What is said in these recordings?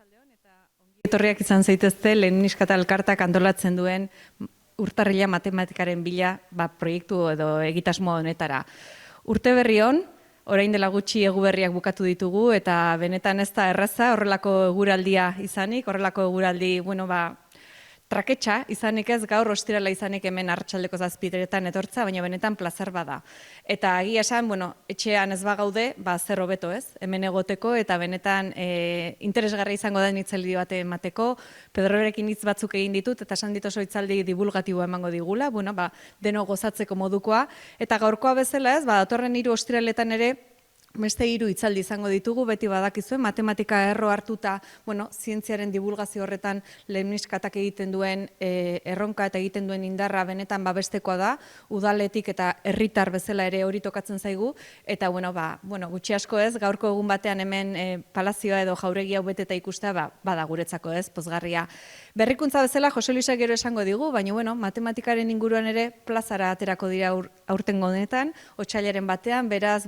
Arratsaldeon eta ongi etorriak izan zaitezte Leninskata elkartak antolatzen duen urtarrila matematikaren bila proiektu edo egitasmo honetara. Urte berri on, orain dela gutxi eguberriak bukatu ditugu eta benetan ez da erraza horrelako eguraldia izanik, horrelako eguraldi, traketxa izanik ez gaur ostirala izanik hemen arratsaldeko 7:00 etortza, baina benetan plazer bada. Eta egia esan, etxean ez bagaude, zer hobeto ez, hemen egoteko eta benetan interesgarria izango da hitzaldi bat emateko. Pedrorekin hitz batzuk egin ditut eta esan dit oso hitzaldi divulgatiboa emango digula, deno gozatzeko modukoa. Eta gaurkoa bezala ez, datorren 3 ostiraletan ere, beste 3 hitzaldi izango ditugu, beti badakizue, matematika erro hartuta, zientziaren divulgazio horretan Leninskatak egiten duen erronka eta egiten duen indarra benetan babestekoa da, udaletik eta herritar bezala ere hori tokatzen zaigu, eta gutxi asko ez, gaurko egun batean hemen palazioa edo jauregia hau beteta ikustea, bada guretzako ez, pozgarria. Berrikuntza bezala, Jose Luisa gero esango digu, baina matematikaren inguruan ere plazara aterako dira aurtengo honetan, otsailaren batean, beraz,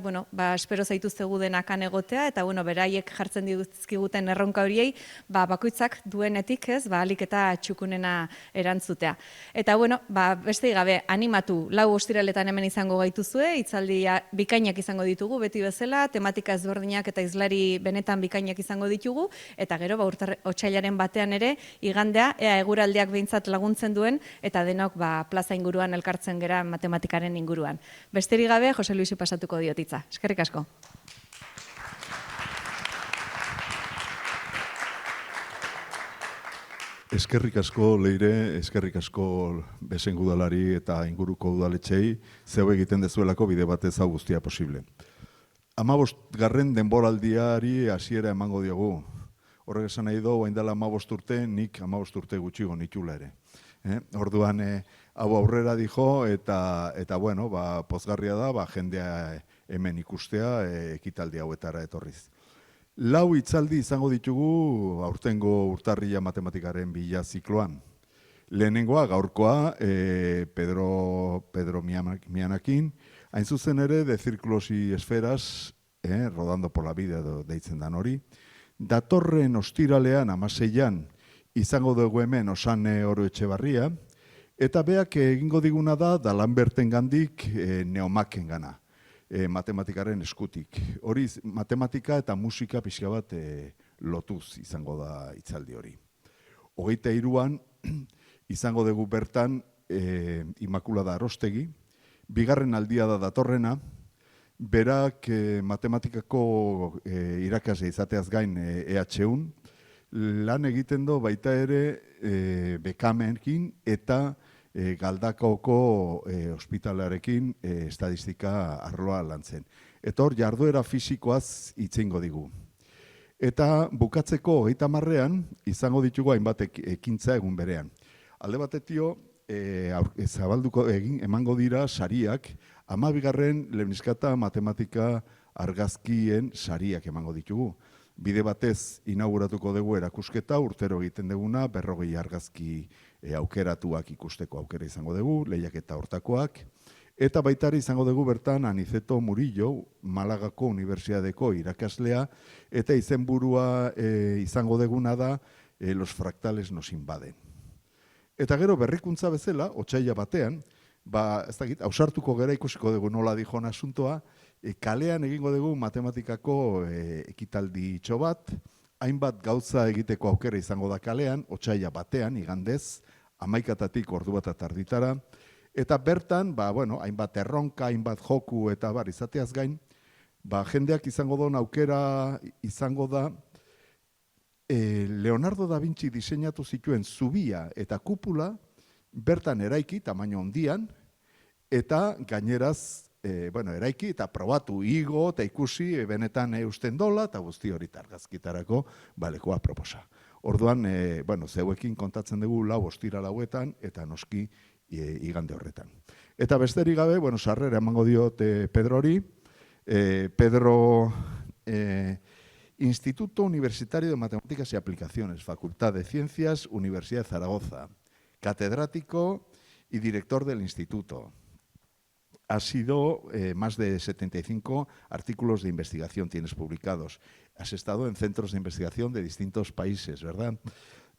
espero zaituztegu denakan egotea, eta beraiek jartzen dizkiguten erronka horiei, bakoitzak duenetik ez, ahalik eta txukunena erantzutea. Eta beste gabe, animatu, 4 ostiraletan hemen izango gaituzue, hitzaldi bikainak izango ditugu, beti bezala, tematika ezberdinak eta izlari benetan bikainak izango ditugu, eta gero, otsailaren batean ere, igandea, ea eguraldiak behintzat laguntzen duen, eta denok plaza inguruan elkartzen gera matematikaren inguruan. Besterik gabe, Jose Luisi pasatuko diotitza. Eskerrik asko. Eskerrik asko, Leire, eskerrik asko Besen udalari eta inguruko udaletxei, zeu egiten dezuelako bide batez hau guztia posible. 15. denboraldiari hasiera emango diogu. Horrek esan nahi du, hain dela 15 urte, nik 15 urte gutxigo nitula ere. Orduan, hau aurrera dijo, eta pozgarria da, jendea hemen ikustea, ekitaldi hauetara etorriz. 4 hitzaldi izango ditugu aurtengo urtarrila matematikaren bila zikloan. Lehenengoa, gaurkoa, Pedro Mianakin, hain zuzen ere, de círculos y esferas, rodando por la vida deitzen dan hori. Datorren ostiralean, 16an, izango dugu hemen Osane Oroetxebarria, eta beak egingo diguna da, Dalanberten gandik Neomaken gana. Matematikaren eskutik. Hori matematika eta musika pixka bat lotuz izango da hitzaldi hori. 23an izango dugu bertan Immaculada Arostegi, bigarren aldia da datorrena, berak matematikako irakasle izateaz gain EH1, lan egiten du baita ere bekamenekin eta Galdakaoko ospitalarekin estadistika arloa lantzen. Eta hor, jarduera fisikoaz itzengo digu. Eta bukatzeko 30ean izango ditugu hainbat ekintza egun berean. Alde batetio, zabalduko emango dira sariak, 12. Leninskata matematika argazkien sariak emango ditugu. Bide batez inauguratuko dugu erakusketa, urtero egiten duguna, 40 argazki aukeratuak ikusteko aukera izango dugu, lehiaketa hortakoak. Eta baitari izango dugu bertan Aniceto Murillo, Malagako Unibertsitateko irakaslea, eta izenburua izango duguna da Los fractales nos invaden. Eta gero berrikuntza bezala, otsaila batean, ausartuko gera ikusiko dugu nola dijon asuntoa, kalean egingo dugu matematikako ekitaldi itxo bat, hainbat gauza egiteko aukera izango da kalean, otsaila batean, igandez, 11 ordu bat atarditara, eta bertan, hainbat erronka, hainbat joku eta izateaz gain, jendeak izango duen aukera izango da, Leonardo da Vinci diseinatu zituen zubia eta kupula, bertan eraiki, tamaino handian, eta gaineraz, eraiki eta probatu igo eta ikusi benetan eusten dola eta guzti hori argazkitarako balekoa proposa. Orduan, zeuekin kontatzen dugu 4 ostiral hauetan eta noski igande horretan. Eta besterik gabe, sarrera emango diot Pedrori. Pedro, Instituto Universitario de Matemáticas y Aplicaciones, Facultad de Ciencias, Universidad de Zaragoza, catedrático y director del instituto. ha sido más de 75 artículos de investigación tienes publicados. Has estado en centros de investigación de distintos países, ¿verdad?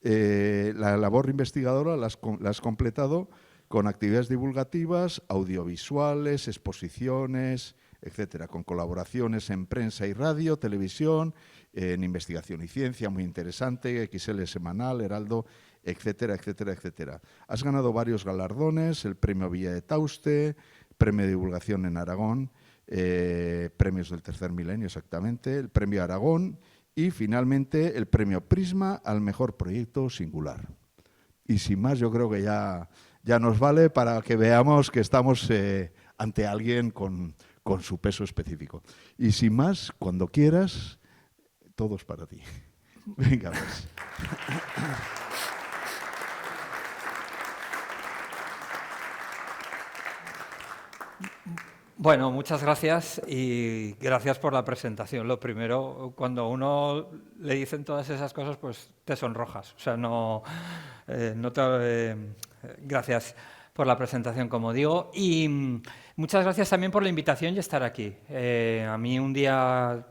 La labor investigadora la has completado con actividades divulgativas, audiovisuales, exposiciones, etcétera, con colaboraciones en prensa y radio, televisión, en investigación y ciencia, muy interesante, XL Semanal, Heraldo, etcétera, etcétera, etcétera. Has ganado varios galardones, el Premio Villa de Tauste, Premio de Divulgación en Aragón, premios del tercer milenio exactamente, el Premio Aragón y finalmente el Premio Prisma al mejor proyecto singular. Y sin más, yo creo que ya nos vale para que veamos que estamos ante alguien con su peso específico. Y sin más, cuando quieras, todo es para ti. Venga, pues. Bueno, muchas gracias y gracias por la presentación. Lo primero, cuando a uno le dicen todas esas cosas, pues te sonrojas. O sea, gracias por la presentación, como digo. Y muchas gracias también por la invitación y estar aquí. A mí un día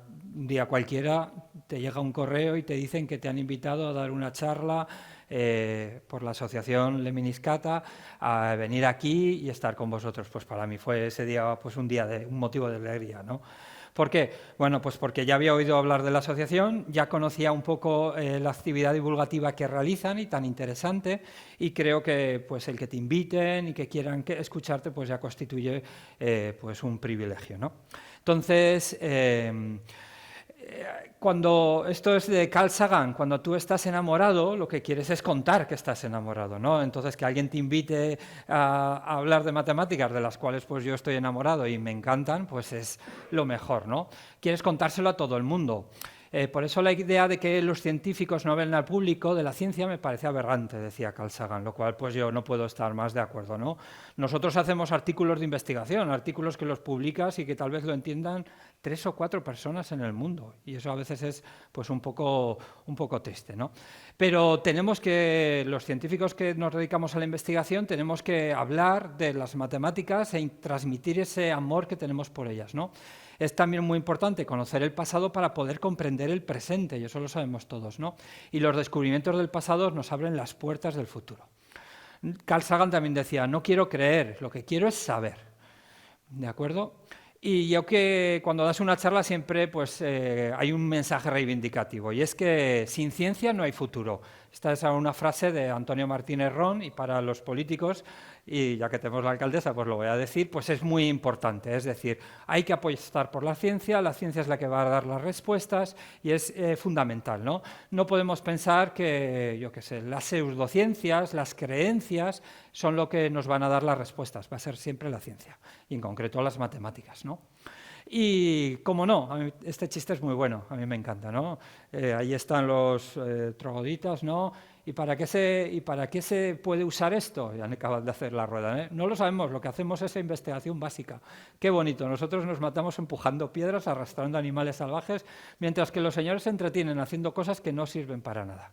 cualquiera te llega un correo y te dicen que te han invitado a dar una charla por la asociación Leminiscata a venir aquí y estar con vosotros. Pues para mí fue ese día pues un motivo de alegría, ¿no? ¿Por qué? Bueno, pues porque ya había oído hablar de la asociación, ya conocía un poco la actividad divulgativa que realizan y tan interesante, y creo que pues el que te inviten y que quieran escucharte pues ya constituye pues un privilegio, ¿no? Entonces, cuando esto es de Carl Sagan, cuando tú estás enamorado, lo que quieres es contar que estás enamorado, ¿no? Entonces, que alguien te invite a hablar de matemáticas, de las cuales pues yo estoy enamorado y me encantan, pues es lo mejor, ¿no? Quieres contárselo a todo el mundo. Por eso la idea de que los científicos no hablen al público de la ciencia me parece aberrante, decía Carl Sagan, lo cual pues yo no puedo estar más de acuerdo, ¿no? Nosotros hacemos artículos de investigación, artículos que los publicas y que tal vez lo entiendan 3 o 4 personas en el mundo, y eso a veces es pues un poco triste, ¿no? Pero tenemos que, los científicos que nos dedicamos a la investigación, tenemos que hablar de las matemáticas e transmitir ese amor que tenemos por ellas, ¿no? Es también muy importante conocer el pasado para poder comprender el presente, y eso lo sabemos todos, ¿no? Y los descubrimientos del pasado nos abren las puertas del futuro. Carl Sagan también decía, no quiero creer, lo que quiero es saber, ¿de acuerdo? Y yo que cuando das una charla siempre pues, hay un mensaje reivindicativo, y es que sin ciencia no hay futuro. Esta es una frase de Antonio Martínez Ron, y para los políticos, y ya que tenemos la alcaldesa, pues lo voy a decir, pues es muy importante. Es decir, hay que apostar por la ciencia es la que va a dar las respuestas y es fundamental, ¿no? No podemos pensar que, yo qué sé, las pseudociencias, las creencias son lo que nos van a dar las respuestas, va a ser siempre la ciencia, y en concreto las matemáticas, ¿no? Y, como no, a mí este chiste es muy bueno, a mí me encanta, ¿no? Ahí están los trogloditas, ¿no? ¿Y para qué se puede usar esto? Ya han acabado de hacer la rueda, ¿eh? No lo sabemos, lo que hacemos es investigación básica. Qué bonito, nosotros nos matamos empujando piedras, arrastrando animales salvajes, mientras que los señores se entretienen haciendo cosas que no sirven para nada.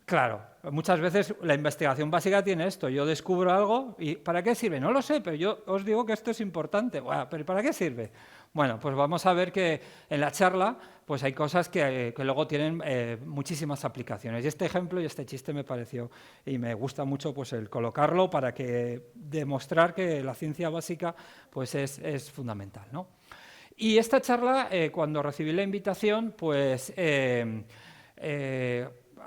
Claro, muchas veces la investigación básica tiene esto, yo descubro algo y ¿para qué sirve? No lo sé, pero yo os digo que esto es importante. Bueno, ¿pero para qué sirve? Bueno, pues vamos a ver que en la charla pues hay cosas que luego tienen muchísimas aplicaciones. Y este ejemplo y este chiste me pareció, y me gusta mucho pues el colocarlo para que demostrar que la ciencia básica pues es fundamental, ¿no? Y esta charla, cuando recibí la invitación, pues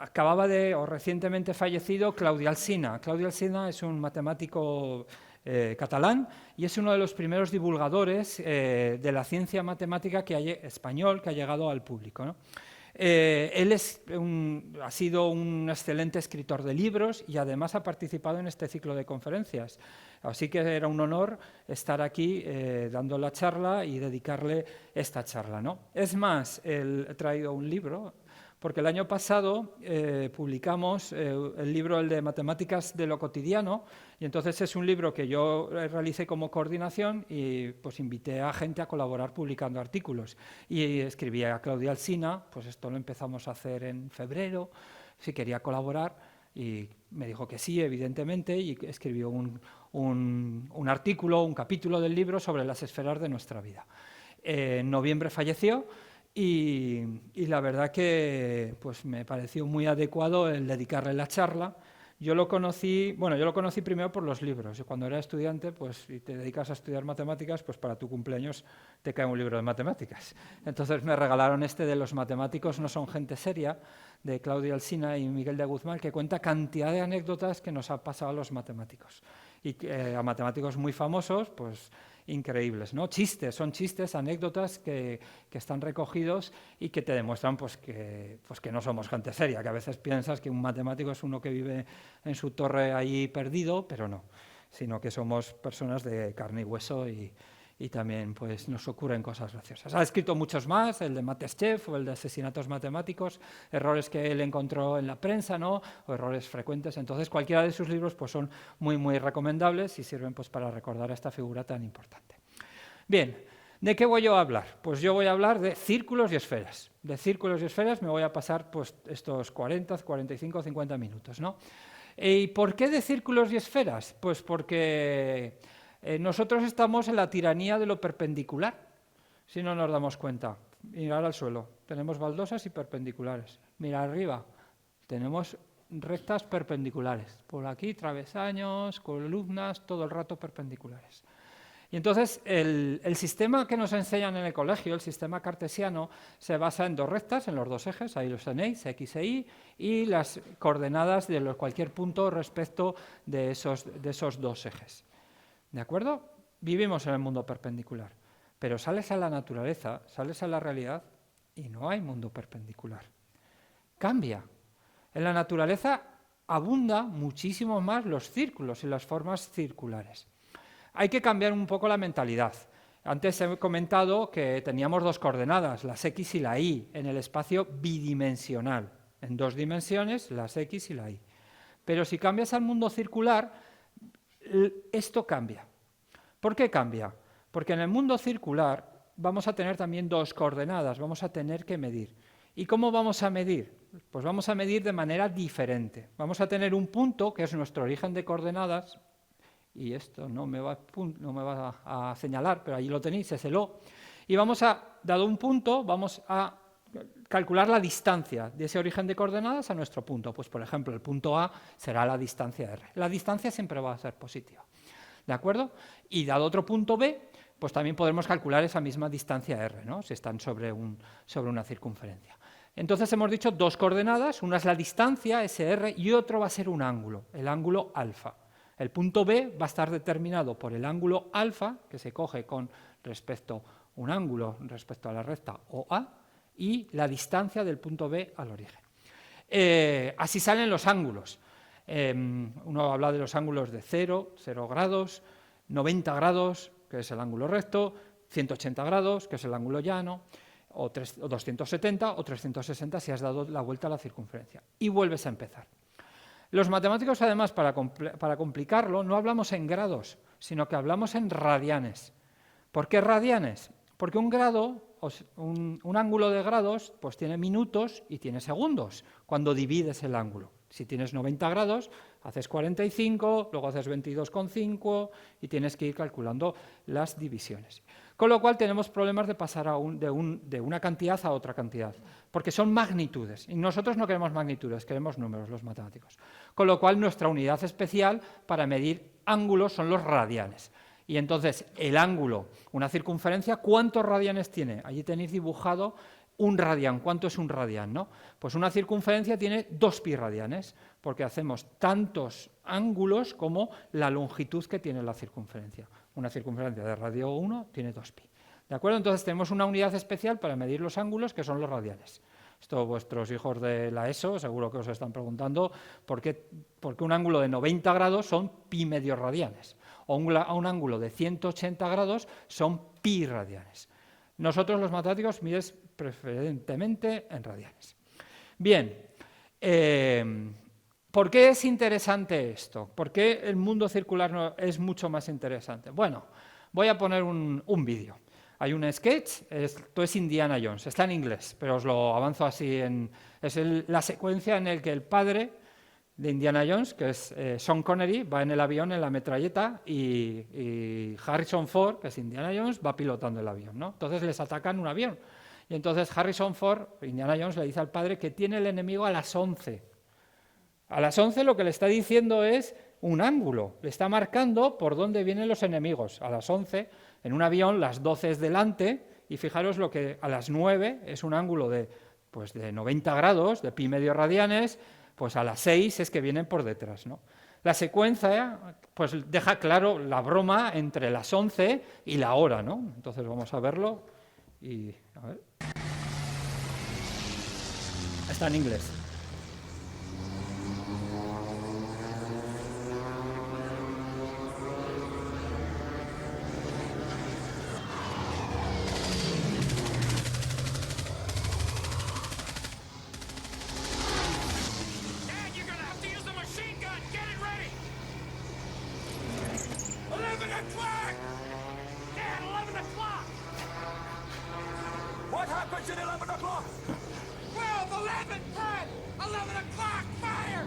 acababa o recientemente fallecido Claudi Alsina. Claudi Alsina es un matemático catalán y es uno de los primeros divulgadores de la ciencia matemática español que ha llegado al público, ¿no? Él ha sido un excelente escritor de libros y además ha participado en este ciclo de conferencias. Así que era un honor estar aquí dando la charla y dedicarle esta charla, ¿no? Es más, he traído un libro, porque el año pasado publicamos el libro el de Matemáticas de lo cotidiano, y entonces es un libro que yo realicé como coordinación y pues invité a gente a colaborar publicando artículos. Y escribí a Claudia Alsina, pues esto lo empezamos a hacer en febrero, si quería colaborar, Y me dijo que sí, evidentemente, y escribió un artículo, un capítulo del libro sobre las esferas de nuestra vida. En noviembre falleció y la verdad que pues, me pareció muy adecuado el dedicarle la charla. Yo lo conocí primero por los libros. Yo cuando era estudiante, pues si te dedicas a estudiar matemáticas, pues para tu cumpleaños te cae un libro de matemáticas. Entonces me regalaron este de Los matemáticos no son gente seria, de Claudia Alsina y Miguel de Guzmán, que cuenta cantidad de anécdotas que nos ha pasado a los matemáticos. Y a matemáticos muy famosos, pues increíbles, ¿no? Son chistes, anécdotas que están recogidos y que te demuestran pues que no somos gente seria, que a veces piensas que un matemático es uno que vive en su torre ahí perdido, pero no, sino que somos personas de carne y hueso y también pues, nos ocurren cosas graciosas. Ha escrito muchos más, el de MathSchef o el de asesinatos matemáticos, errores que él encontró en la prensa, ¿no? O errores frecuentes. Entonces, cualquiera de sus libros pues, son muy, muy recomendables y sirven pues, para recordar a esta figura tan importante. Bien, ¿de qué voy yo a hablar? Pues yo voy a hablar de círculos y esferas. De círculos y esferas me voy a pasar pues, estos 40, 45, 50 minutos, ¿no? ¿Y por qué de círculos y esferas? Pues porque nosotros estamos en la tiranía de lo perpendicular, si no nos damos cuenta. Mirar al suelo, tenemos baldosas y perpendiculares. Mirar arriba, tenemos rectas perpendiculares. Por aquí, travesaños, columnas, todo el rato perpendiculares. Y entonces el sistema que nos enseñan en el colegio, el sistema cartesiano, se basa en dos rectas, en los dos ejes, ahí los tenéis, X e Y, y las coordenadas de cualquier punto respecto de esos dos ejes. ¿De acuerdo? Vivimos en el mundo perpendicular, pero sales a la naturaleza, sales a la realidad y no hay mundo perpendicular. Cambia. En la naturaleza abunda muchísimo más los círculos y las formas circulares. Hay que cambiar un poco la mentalidad. Antes he comentado que teníamos dos coordenadas, las X y la Y, en el espacio bidimensional. En dos dimensiones, las X y la Y. Pero si cambias al mundo circular, esto cambia. ¿Por qué cambia? Porque en el mundo circular vamos a tener también dos coordenadas, vamos a tener que medir. ¿Y cómo vamos a medir? Pues vamos a medir de manera diferente. Vamos a tener un punto, que es nuestro origen de coordenadas, y esto no me va a señalar, pero ahí lo tenéis, es el O. Y dado un punto, vamos a calcular la distancia de ese origen de coordenadas a nuestro punto. Pues, por ejemplo, el punto A será la distancia R. La distancia siempre va a ser positiva, ¿de acuerdo? Y dado otro punto B, pues también podremos calcular esa misma distancia R, ¿no? Si están sobre una circunferencia. Entonces hemos dicho dos coordenadas, una es la distancia, SR, y otro va a ser un ángulo, el ángulo alfa. El punto B va a estar determinado por el ángulo alfa, que se coge con respecto un ángulo respecto a la recta OA, y la distancia del punto B al origen. Así salen los ángulos. Uno habla de los ángulos de 0 grados, 90 grados, que es el ángulo recto, 180 grados, que es el ángulo llano, o 270 o 360 si has dado la vuelta a la circunferencia. Y vuelves a empezar. Los matemáticos, además, para complicarlo, no hablamos en grados, sino que hablamos en radianes. ¿Por qué radianes? Porque un grado, un ángulo de grados, pues tiene minutos y tiene segundos cuando divides el ángulo. Si tienes 90 grados, haces 45, luego haces 22,5 y tienes que ir calculando las divisiones. Con lo cual tenemos problemas de pasar de una cantidad a otra cantidad, porque son magnitudes. Y nosotros no queremos magnitudes, queremos números, los matemáticos. Con lo cual nuestra unidad especial para medir ángulos son los radianes. Y entonces el ángulo, una circunferencia, ¿cuántos radianes tiene? Allí tenéis dibujado un radián. ¿Cuánto es un radián, no? Pues una circunferencia tiene 2 pi radianes, porque hacemos tantos ángulos como la longitud que tiene la circunferencia. Una circunferencia de radio 1 tiene 2 pi. ¿De acuerdo? Entonces tenemos una unidad especial para medir los ángulos, que son los radianes. Esto vuestros hijos de la ESO seguro que os están preguntando por qué un ángulo de 90 grados son pi medios radianes, o un ángulo de 180 grados son pi radianes. Nosotros los matemáticos midemos preferentemente en radianes. Bien, ¿por qué es interesante esto? ¿Por qué el mundo circular es mucho más interesante? Bueno, voy a poner un vídeo. Hay un sketch, esto es Indiana Jones, está en inglés, pero os lo avanzo así. Es la secuencia en la que el padre de Indiana Jones, que es Sean Connery, va en el avión en la metralleta y Harrison Ford, que es Indiana Jones, va pilotando el avión, ¿no? Entonces les atacan un avión. Y entonces Harrison Ford, Indiana Jones, le dice al padre que tiene el enemigo a las 11. A las 11 lo que le está diciendo es un ángulo, le está marcando por dónde vienen los enemigos. A las 11, en un avión, las 12 es delante, y fijaros lo que a las 9 es un ángulo de 90 grados, de pi medio radianes, pues a las 6 es que vienen por detrás, ¿no? La secuencia pues deja claro la broma entre las 11 y la hora, ¿no? Entonces vamos a verlo y a ver. Está en inglés. Dad, you're gonna have to use the machine gun. Get it ready. 11 o'clock. Dad, 11 o'clock. What happens at 11 o'clock? 12, 11, 10, 11 o'clock. Fire.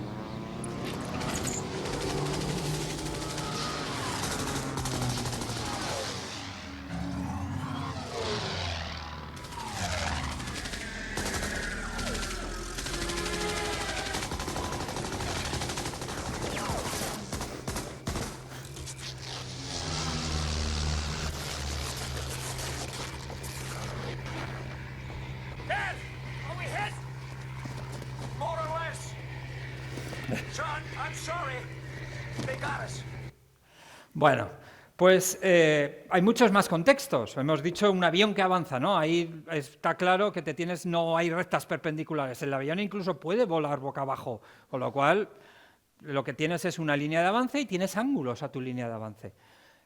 Dad, are we hit? More or less. Son, I'm sorry. They got us. Bueno, pues hay muchos más contextos. Hemos dicho un avión que avanza, ¿no? Ahí está claro que no hay rectas perpendiculares. El avión incluso puede volar boca abajo, con lo cual lo que tienes es una línea de avance y tienes ángulos a tu línea de avance.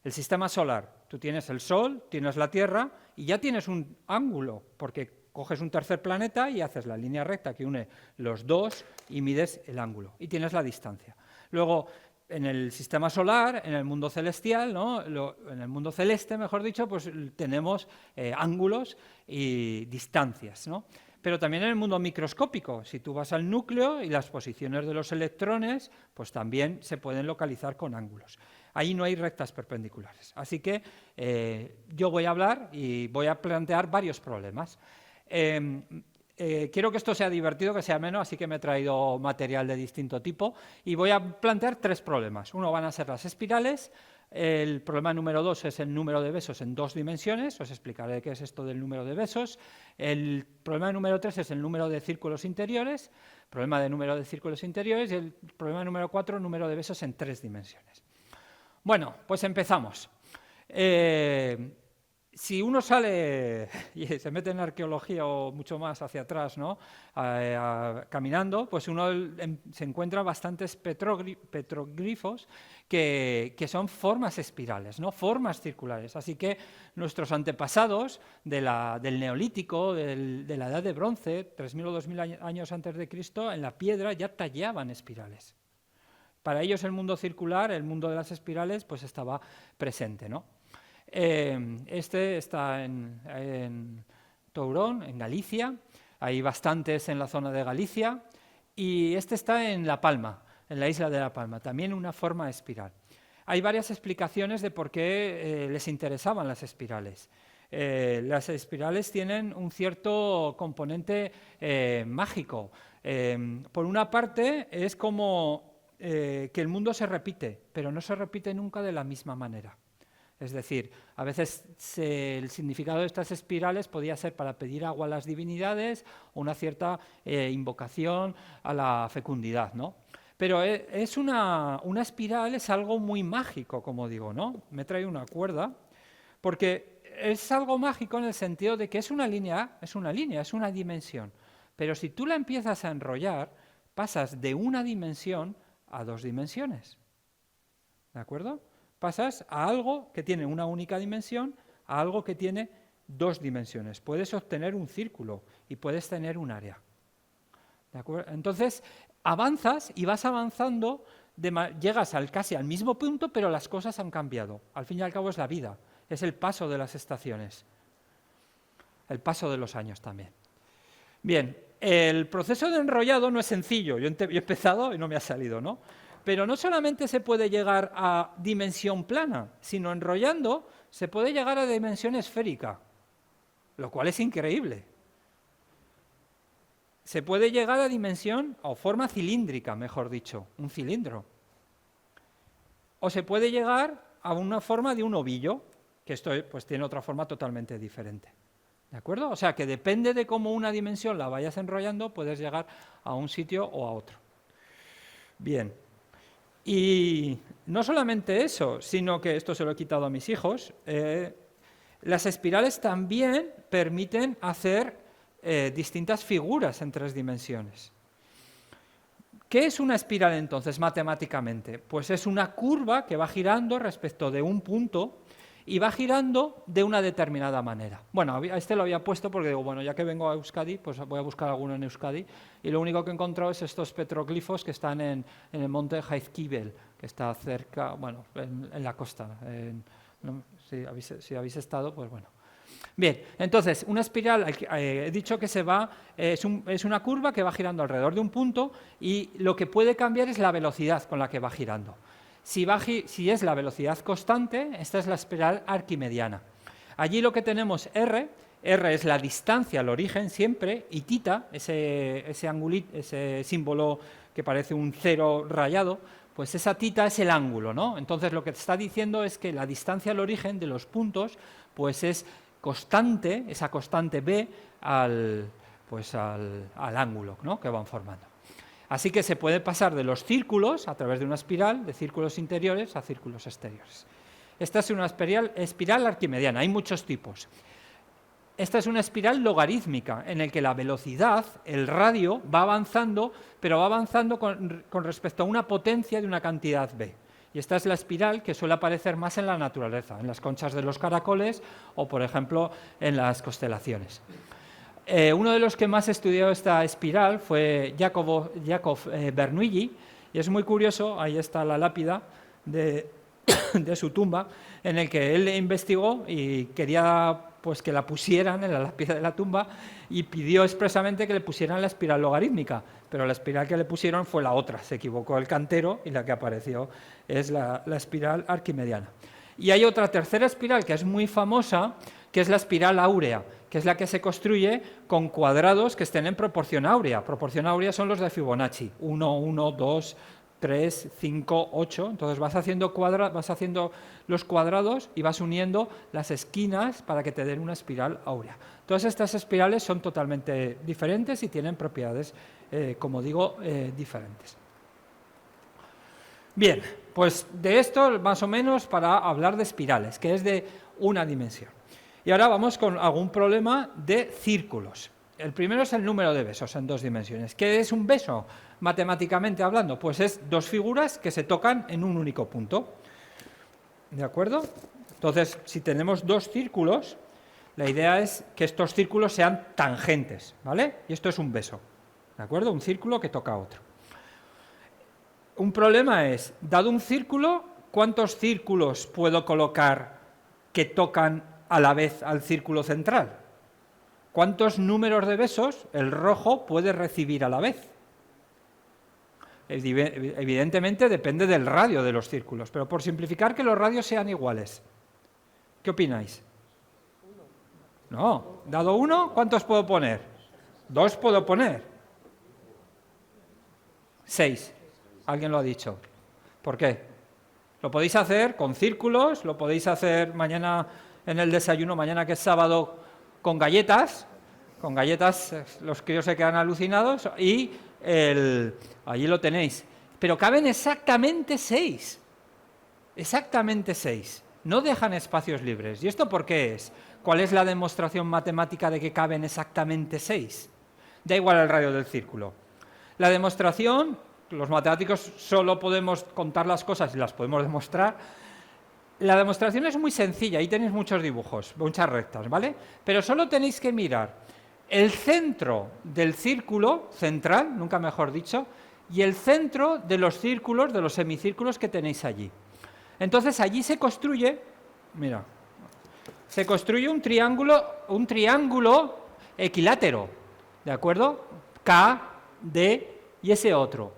El sistema solar, tú tienes el Sol, tienes la Tierra y ya tienes un ángulo, porque coges un tercer planeta y haces la línea recta que une los dos y mides el ángulo y tienes la distancia. Luego, en el sistema solar, en el mundo celestial, ¿no? En el mundo celeste, mejor dicho, pues tenemos ángulos y distancias, ¿no? Pero también en el mundo microscópico, si tú vas al núcleo y las posiciones de los electrones, pues también se pueden localizar con ángulos. Ahí no hay rectas perpendiculares. Así que yo voy a hablar y voy a plantear varios problemas. Quiero que esto sea divertido, que sea ameno, así que me he traído material de distinto tipo y voy a plantear tres problemas. Uno van a ser las espirales, el problema número 2 es el número de besos en 2 dimensiones, os explicaré qué es esto del número de besos. El problema número 3 es el número de círculos interiores, problema de número de círculos interiores, y el problema número 4, número de besos en 3 dimensiones. Bueno, pues empezamos. Si uno sale y se mete en arqueología o mucho más hacia atrás, ¿no? Caminando, pues uno se encuentra bastantes petroglifos que son formas espirales, ¿no? Formas circulares. Así que nuestros antepasados del Neolítico, de la Edad de Bronce, 3.000 o 2.000 años antes de Cristo, en la piedra ya tallaban espirales. Para ellos el mundo circular, el mundo de las espirales, pues estaba presente, ¿no? Este está en Tourón, en Galicia, hay bastantes en la zona de Galicia, y este está en La Palma, en la isla de La Palma, también una forma espiral. Hay varias explicaciones de por qué les interesaban las espirales. Las espirales tienen un cierto componente mágico. Por una parte, es como que el mundo se repite, pero no se repite nunca de la misma manera. Es decir, a veces el significado de estas espirales podía ser para pedir agua a las divinidades o una cierta invocación a la fecundidad, ¿no? Pero una espiral es algo muy mágico, como digo, ¿no? Me he traído una cuerda, porque es algo mágico en el sentido de que es una línea, es una dimensión. Pero si tú la empiezas a enrollar, pasas de una dimensión a 2 dimensiones. ¿De acuerdo? Pasas a algo que tiene una única dimensión a algo que tiene 2 dimensiones. Puedes obtener un círculo y puedes tener un área. ¿De acuerdo? Entonces, avanzas y vas avanzando, llegas casi al mismo punto, pero las cosas han cambiado. Al fin y al cabo es la vida, es el paso de las estaciones, el paso de los años también. Bien, el proceso de enrollado no es sencillo. Yo he empezado y no me ha salido, ¿no? Pero no solamente se puede llegar a dimensión plana, sino enrollando se puede llegar a dimensión esférica, lo cual es increíble. Se puede llegar a dimensión o forma cilíndrica, mejor dicho, un cilindro. O se puede llegar a una forma de un ovillo, que esto pues tiene otra forma totalmente diferente. ¿De acuerdo? O sea que depende de cómo una dimensión la vayas enrollando, puedes llegar a un sitio o a otro. Bien. Y no solamente eso, sino que esto se lo he quitado a mis hijos, las espirales también permiten hacer distintas figuras en 3 dimensiones. ¿Qué es una espiral entonces matemáticamente? Pues es una curva que va girando respecto de un punto y va girando de una determinada manera. Bueno, a este lo había puesto porque digo, bueno, ya que vengo a Euskadi, pues voy a buscar alguno en Euskadi, y lo único que he encontrado es estos petroglifos que están en el monte Jaizkibel, que está cerca, bueno, en la costa. Si habéis estado, pues bueno. Bien, entonces, una espiral, he dicho que es una curva que va girando alrededor de un punto y lo que puede cambiar es la velocidad con la que va girando. Si es la velocidad constante, esta es la espiral arquimediana. Allí lo que tenemos R es la distancia al origen siempre, y θ, ese símbolo que parece un cero rayado, pues esa θ es el ángulo, ¿no? Entonces lo que te está diciendo es que la distancia al origen de los puntos pues es constante, esa constante b al ángulo, ¿no?, que van formando. Así que se puede pasar de los círculos, a través de una espiral, de círculos interiores a círculos exteriores. Esta es una espiral arquimediana, hay muchos tipos. Esta es una espiral logarítmica, en la que la velocidad, el radio, va avanzando, pero va avanzando con respecto a una potencia de una cantidad b. Y esta es la espiral que suele aparecer más en la naturaleza, en las conchas de los caracoles o, por ejemplo, en las constelaciones. Uno de los que más estudió esta espiral fue Jacob Bernoulli, y es muy curioso, ahí está la lápida de su tumba, en el que él investigó y quería pues que la pusieran en la lápida de la tumba, y pidió expresamente que le pusieran la espiral logarítmica, pero la espiral que le pusieron fue la otra, se equivocó el cantero y la que apareció es la espiral arquimediana. Y hay otra tercera espiral que es muy famosa, que es la espiral áurea, que es la que se construye con cuadrados que estén en proporción áurea. Proporción áurea son los de Fibonacci, 1, 1, 2, 3, 5, 8, entonces vas haciendo los cuadrados y vas uniendo las esquinas para que te den una espiral áurea. Todas estas espirales son totalmente diferentes y tienen propiedades, como digo, diferentes. Bien, pues de esto más o menos para hablar de espirales, que es de una dimensión. Y ahora vamos con algún problema de círculos. El primero es el número de besos en 2 dimensiones. ¿Qué es un beso, matemáticamente hablando? Pues es 2 figuras que se tocan en un único punto. ¿De acuerdo? Entonces, si tenemos 2 círculos, la idea es que estos círculos sean tangentes, ¿vale? Y esto es un beso, ¿de acuerdo? Un círculo que toca a otro. Un problema es, dado un círculo, ¿cuántos círculos puedo colocar que tocan a la vez al círculo central? ¿Cuántos números de besos el rojo puede recibir a la vez? Evidentemente depende del radio de los círculos, pero por simplificar que los radios sean iguales. ¿Qué opináis? No, dado 1, ¿cuántos puedo poner? 2 puedo poner. 6. Alguien lo ha dicho. ¿Por qué? Lo podéis hacer con círculos, lo podéis hacer mañana en el desayuno, mañana que es sábado, con galletas, los críos se quedan alucinados y allí lo tenéis. Pero caben exactamente 6. Exactamente 6. No dejan espacios libres. ¿Y esto por qué es? ¿Cuál es la demostración matemática de que caben exactamente 6? Da igual el radio del círculo. La demostración, los matemáticos solo podemos contar las cosas y las podemos demostrar. La demostración es muy sencilla, ahí tenéis muchos dibujos, muchas rectas, ¿vale? Pero solo tenéis que mirar el centro del círculo central, nunca mejor dicho, y el centro de los círculos, de los semicírculos que tenéis allí. Entonces allí se construye, mira, se construye un triángulo equilátero, ¿de acuerdo? K, D y ese otro.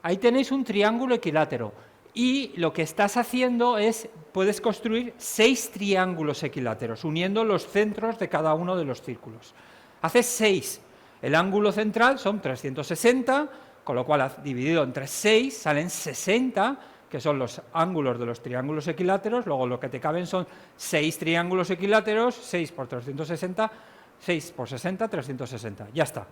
Ahí tenéis un triángulo equilátero. Y lo que estás haciendo es, puedes construir 6 triángulos equiláteros, uniendo los centros de cada uno de los círculos. Haces 6. El ángulo central son 360, con lo cual dividido entre 6 salen 60, que son los ángulos de los triángulos equiláteros. Luego lo que te caben son 6 triángulos equiláteros, 6 por 360, 6 por 60, 360. Ya está.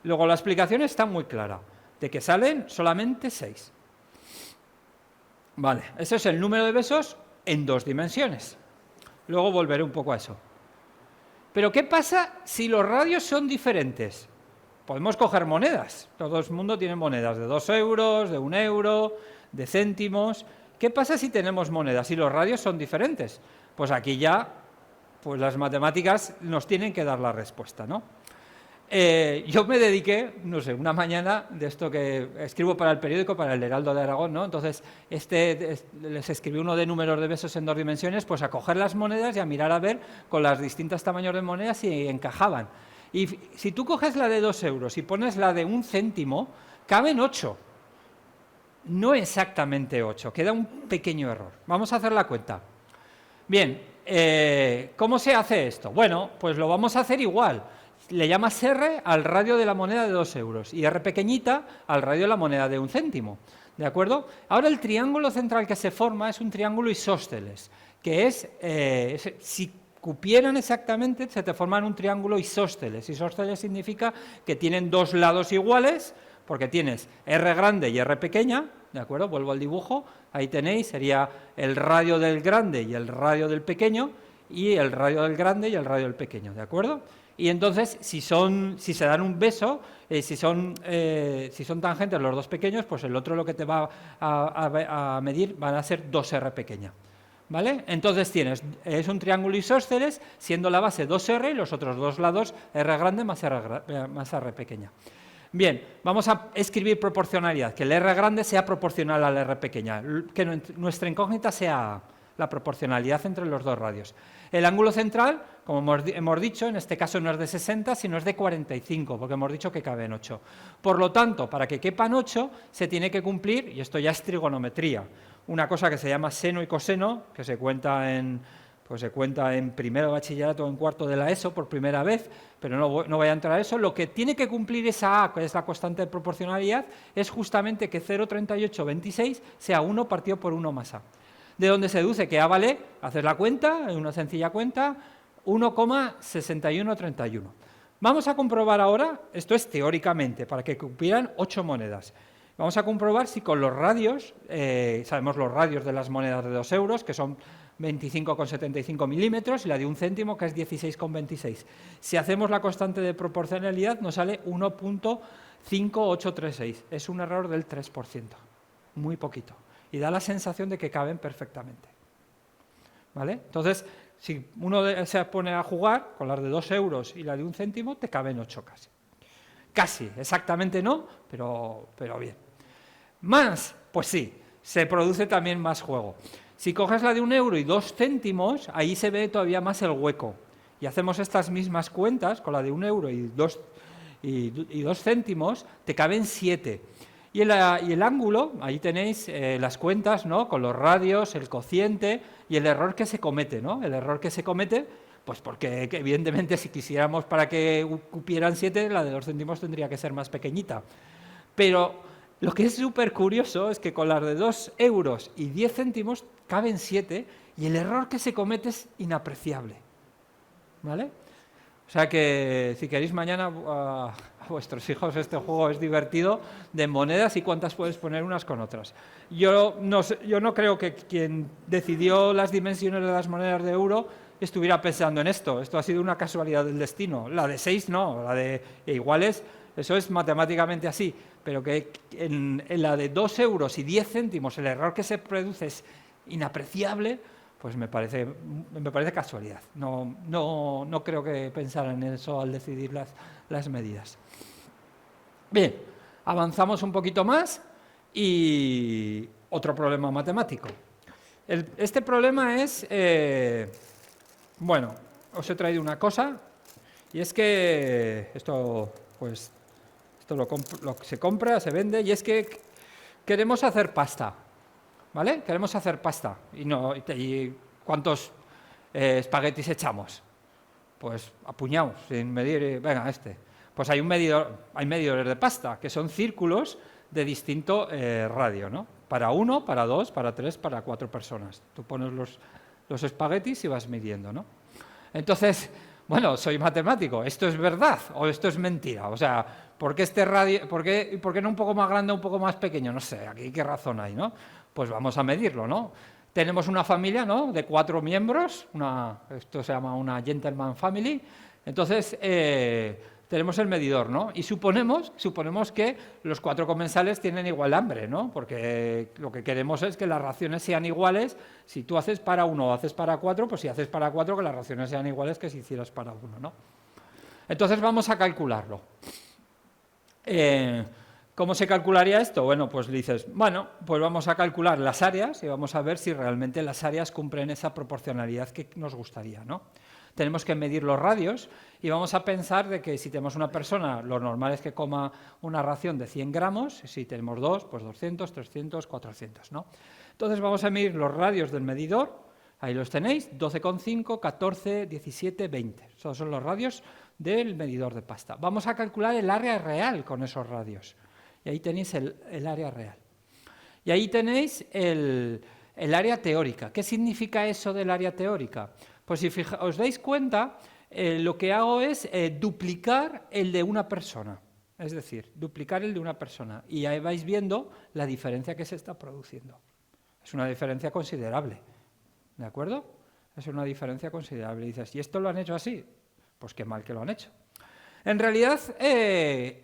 Luego la explicación está muy clara, de que salen solamente 6. Vale, ese es el número de besos en 2 dimensiones. Luego volveré un poco a eso. Pero ¿qué pasa si los radios son diferentes? Podemos coger monedas. Todo el mundo tiene monedas de 2 euros, de 1 euro, de céntimos. ¿Qué pasa si tenemos monedas y los radios son diferentes? Pues aquí ya, pues las matemáticas nos tienen que dar la respuesta, ¿no? Yo me dediqué, no sé, una mañana de esto que escribo para el periódico, para el Heraldo de Aragón, ¿no? Entonces, les escribí uno de números de besos en 2 dimensiones, pues a coger las monedas y a mirar a ver con los distintos tamaños de monedas si encajaban. Y si tú coges la de 2 euros y pones la de 1 céntimo, caben 8. No exactamente 8, queda un pequeño error. Vamos a hacer la cuenta. Bien, ¿cómo se hace esto? Bueno, pues lo vamos a hacer igual. Le llamas R al radio de la moneda de 2 euros y R pequeñita al radio de la moneda de 1 céntimo. ¿De acuerdo? Ahora el triángulo central que se forma es un triángulo isósceles, que si cupieran exactamente, se te forman un triángulo isósceles. Isósceles significa que tienen 2 lados iguales, porque tienes R grande y R pequeña, ¿de acuerdo? Vuelvo al dibujo, ahí tenéis, sería el radio del grande y el radio del pequeño, y el radio del grande y el radio del pequeño, ¿de acuerdo? Y entonces, si se dan un beso, si son tangentes los 2 pequeños, pues el otro lo que te va a medir van a ser 2R pequeña. ¿Vale? Entonces es un triángulo isósceles, siendo la base 2R y los otros 2 lados R grande más R pequeña. Bien, vamos a escribir proporcionalidad, que el R grande sea proporcional al R pequeña, que nuestra incógnita sea la proporcionalidad entre los 2 radios. El ángulo central, como hemos dicho, en este caso no es de 60, sino es de 45, porque hemos dicho que caben 8. Por lo tanto, para que quepan 8, se tiene que cumplir, y esto ya es trigonometría, una cosa que se llama seno y coseno, que se cuenta en primero de bachillerato o en cuarto de la ESO por primera vez, pero no voy a entrar a eso. Lo que tiene que cumplir esa A, que es la constante de proporcionalidad, es justamente que 0,3826 sea 1 partido por 1 más A. De donde se deduce que A vale, haces la cuenta, una sencilla cuenta, 1,6131. Vamos a comprobar ahora, esto es teóricamente, para que cupieran 8 monedas. Vamos a comprobar si con los radios, sabemos los radios de las monedas de 2 euros, que son 25,75 milímetros, y la de 1 céntimo, que es 16,26. Si hacemos la constante de proporcionalidad, nos sale 1,5836. Es un error del 3%, muy poquito. Y da la sensación de que caben perfectamente. ¿Vale? Entonces, si uno se pone a jugar con las de 2 euros y la de 1 céntimo, te caben 8 casi. Casi, exactamente no, pero bien. Más, pues sí, se produce también más juego. Si coges la de 1 euro y 2 céntimos, ahí se ve todavía más el hueco. Y hacemos estas mismas cuentas, con la de 1 euro y 2 céntimos, te caben 7. Y el ángulo, ahí tenéis las cuentas, ¿no? Con los radios, el cociente y el error que se comete, ¿no? El error que se comete, pues porque evidentemente si quisiéramos para que cupieran 7, la de 2 céntimos tendría que ser más pequeñita. Pero lo que es súper curioso es que con las de 2 euros y 10 céntimos caben 7 y el error que se comete es inapreciable. ¿Vale? O sea que si queréis mañana a vuestros hijos este juego es divertido, de monedas y cuántas puedes poner unas con otras. Yo no creo que quien decidió las dimensiones de las monedas de euro estuviera pensando en esto. Esto ha sido una casualidad del destino. La de 6 no, la de iguales, eso es matemáticamente así, pero que en la de 2 euros y 10 céntimos el error que se produce es inapreciable, pues me parece casualidad. No creo que pensaran en eso al decidir las medidas. Bien, avanzamos un poquito más y otro problema matemático. Este problema es, bueno, os he traído una cosa, y es que esto, pues, Esto se compra, se vende, y es que queremos hacer pasta, ¿vale? Queremos hacer pasta. ¿Y cuántos espaguetis echamos? Pues a puñados, sin medir, venga, Pues hay medidores de pasta, que son círculos de distinto radio, ¿no? Para 1, para 2, para 3, para 4 personas. Tú pones los espaguetis y vas midiendo, ¿no? Entonces, bueno, soy matemático, ¿esto es verdad o esto es mentira? O sea, ¿por qué este radio, por qué no un poco más grande o un poco más pequeño? No sé, aquí qué razón hay, ¿no? Pues vamos a medirlo, ¿no? Tenemos una familia, ¿no?, de 4 miembros, esto se llama una gentleman family. Entonces, tenemos el medidor, ¿no? Y suponemos que los 4 comensales tienen igual hambre, ¿no? Porque lo que queremos es que las raciones sean iguales. Si tú haces para 1 o haces para 4, pues si haces para 4, que las raciones sean iguales que si hicieras para 1, ¿no? Entonces vamos a calcularlo. ¿Cómo se calcularía esto? Bueno, pues dices, bueno, pues vamos a calcular las áreas y vamos a ver si realmente las áreas cumplen esa proporcionalidad que nos gustaría, ¿no? Tenemos que medir los radios y vamos a pensar de que si tenemos una persona, lo normal es que coma una ración de 100 gramos, si tenemos 2, pues 200, 300, 400, ¿no? Entonces vamos a medir los radios del medidor, ahí los tenéis, 12,5, 14, 17, 20. Esos son los radios del medidor de pasta. Vamos a calcular el área real con esos radios. Y ahí tenéis el área real. Y ahí tenéis el área teórica. ¿Qué significa eso del área teórica? Pues si os dais cuenta, lo que hago es duplicar el de una persona. Es decir, duplicar el de una persona. Y ahí vais viendo la diferencia que se está produciendo. Es una diferencia considerable. ¿De acuerdo? Es una diferencia considerable. Y dices, ¿y esto lo han hecho así? Pues qué mal que lo han hecho. En realidad,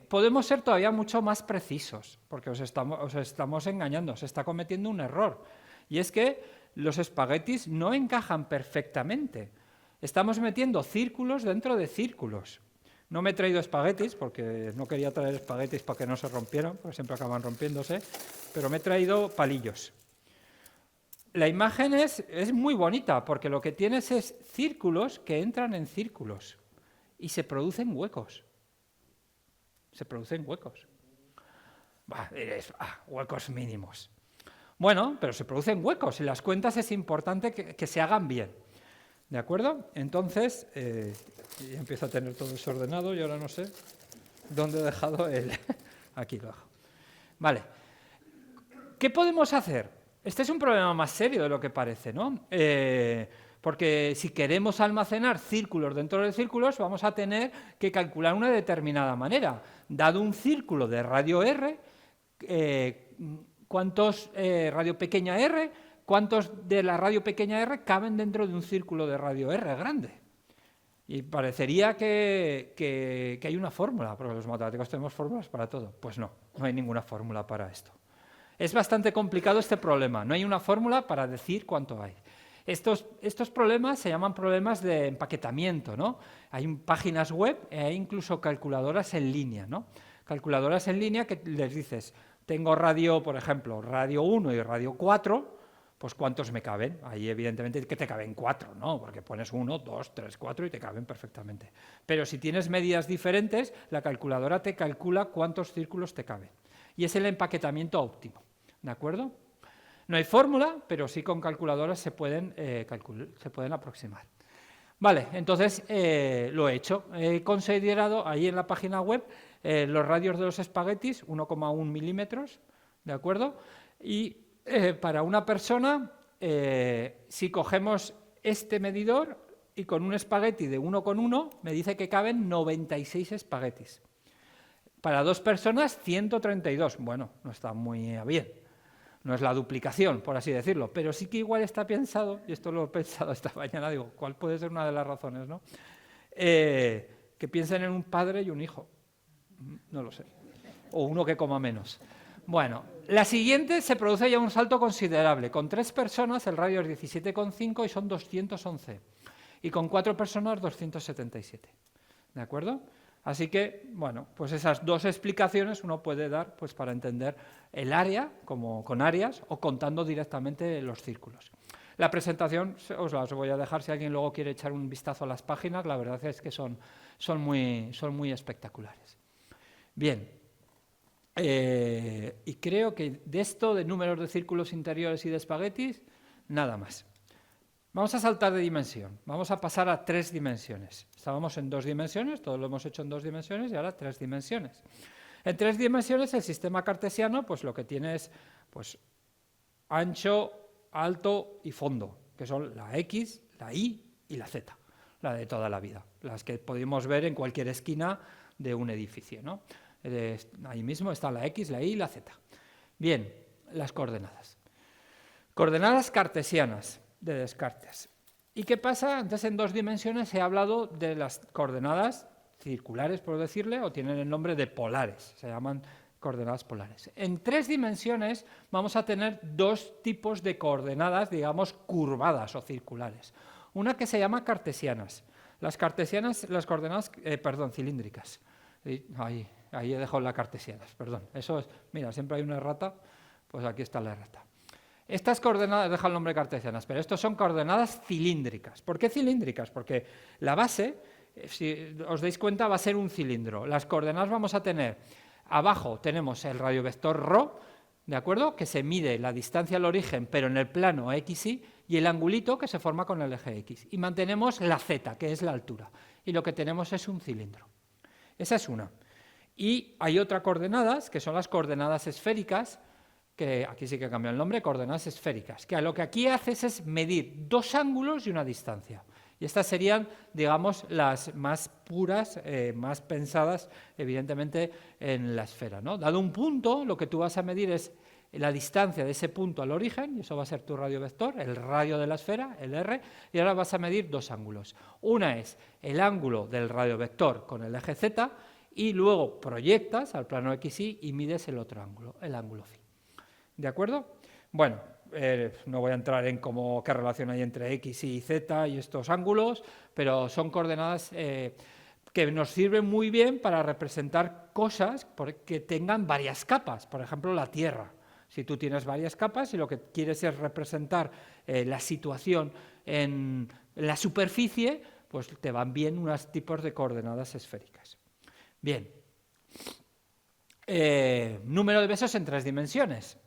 podemos ser todavía mucho más precisos, porque os estamos engañando, se está cometiendo un error. Y es que los espaguetis no encajan perfectamente. Estamos metiendo círculos dentro de círculos. No me he traído espaguetis, porque no quería traer espaguetis para que no se rompieran, porque siempre acaban rompiéndose, pero me he traído palillos. La imagen es muy bonita, porque lo que tienes es círculos que entran en círculos. Y se producen huecos. Se producen huecos. Huecos mínimos. Bueno, pero se producen huecos y las cuentas es importante que se hagan bien. ¿De acuerdo? Entonces, ya empiezo a tener todo desordenado y ahora no sé dónde he dejado el... Aquí lo dejo. Vale. ¿Qué podemos hacer? Este es un problema más serio de lo que parece, ¿no? Porque si queremos almacenar círculos dentro de círculos, vamos a tener que calcular una determinada manera. Dado un círculo de radio R, ¿cuántos radio pequeña R? ¿Cuántos de la radio pequeña R caben dentro de un círculo de radio R grande? Y parecería que hay una fórmula, porque los matemáticos tenemos fórmulas para todo. Pues no hay ninguna fórmula para esto. Es bastante complicado este problema, no hay una fórmula para decir cuánto hay. Estos problemas se llaman problemas de empaquetamiento, ¿no? Hay páginas web e hay incluso calculadoras en línea, ¿no? Calculadoras en línea que les dices, tengo radio, por ejemplo, radio 1 y radio 4, pues ¿cuántos me caben? Ahí evidentemente que te caben 4, ¿no? Porque pones 1, 2, 3, 4 y te caben perfectamente. Pero si tienes medidas diferentes, la calculadora te calcula cuántos círculos te caben. Y es el empaquetamiento óptimo, ¿de acuerdo? No hay fórmula, pero sí con calculadoras se pueden aproximar. Vale, entonces lo he hecho. He considerado ahí en la página web los radios de los espaguetis, 1,1 milímetros, ¿de acuerdo? Y para una persona, si cogemos este medidor y con un espagueti de 1,1, me dice que caben 96 espaguetis. Para 2 personas, 132. Bueno, no está muy bien. No es la duplicación, por así decirlo, pero sí que igual está pensado, y esto lo he pensado esta mañana, digo, ¿cuál puede ser una de las razones, no? Que piensen en un padre y un hijo. No lo sé. O uno que coma menos. Bueno, la siguiente se produce ya un salto considerable. Con 3 personas el radio es 17,5 y son 211. Y con 4 personas 277. ¿De acuerdo? Así que, bueno, pues esas 2 explicaciones uno puede dar pues, para entender el área, como con áreas, o contando directamente los círculos. La presentación os la voy a dejar si alguien luego quiere echar un vistazo a las páginas, la verdad es que son muy espectaculares. Bien, Y creo que de esto, de números de círculos interiores y de espaguetis, nada más. Vamos a saltar de dimensión, vamos a pasar a 3 dimensiones. Estábamos en 2 dimensiones, todo lo hemos hecho en 2 dimensiones y ahora 3 dimensiones. En 3 dimensiones el sistema cartesiano pues lo que tiene es pues, ancho, alto y fondo, que son la X, la Y y la Z, la de toda la vida, las que podemos ver en cualquier esquina de un edificio, ¿no? Ahí mismo está la X, la Y y la Z. Bien, las coordenadas. Coordenadas cartesianas de Descartes. ¿Y qué pasa? Antes en 2 dimensiones he hablado de las coordenadas circulares, por decirle, o tienen el nombre de polares, se llaman coordenadas polares. En 3 dimensiones vamos a tener 2 tipos de coordenadas, digamos, curvadas o circulares. Una que se llama cartesianas. Las coordenadas, cilíndricas. Ahí he dejado las cartesianas, perdón. Eso es, mira, siempre hay una errata, pues aquí está la errata. Estas coordenadas, deja el nombre cartesianas, pero estos son coordenadas cilíndricas. ¿Por qué cilíndricas? Porque la base, si os dais cuenta, va a ser un cilindro. Las coordenadas vamos a tener, abajo tenemos el radiovector ρ, ¿de acuerdo? Que se mide la distancia al origen, pero en el plano XY, y el angulito que se forma con el eje X. Y mantenemos la Z, que es la altura. Y lo que tenemos es un cilindro. Esa es una. Y hay otras coordenadas, que son las coordenadas esféricas, que aquí sí que cambia el nombre, coordenadas esféricas, que lo que aquí haces es medir 2 ángulos y una distancia. Y estas serían, digamos, las más puras, más pensadas, evidentemente, en la esfera, ¿no? Dado un punto, lo que tú vas a medir es la distancia de ese punto al origen, y eso va a ser tu radiovector, el radio de la esfera, el R, y ahora vas a medir 2 ángulos. Una es el ángulo del radiovector con el eje Z, y luego proyectas al plano XY y mides el otro ángulo, el ángulo phi. ¿De acuerdo? Bueno, no voy a entrar en qué relación hay entre X y Z y estos ángulos, pero son coordenadas que nos sirven muy bien para representar cosas que tengan varias capas, por ejemplo, la Tierra. Si tú tienes varias capas y lo que quieres es representar la situación en la superficie, pues te van bien unos tipos de coordenadas esféricas. Bien. Número de besos en 3 dimensiones.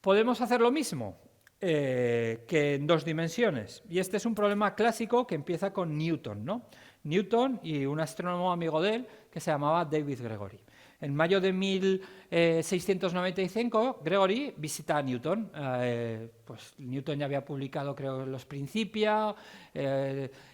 Podemos hacer lo mismo que en 2 dimensiones. Y este es un problema clásico que empieza con Newton, ¿no? Newton y un astrónomo amigo de él que se llamaba David Gregory. En mayo de 1695, Gregory visita a Newton. Pues Newton ya había publicado, creo, los Principia,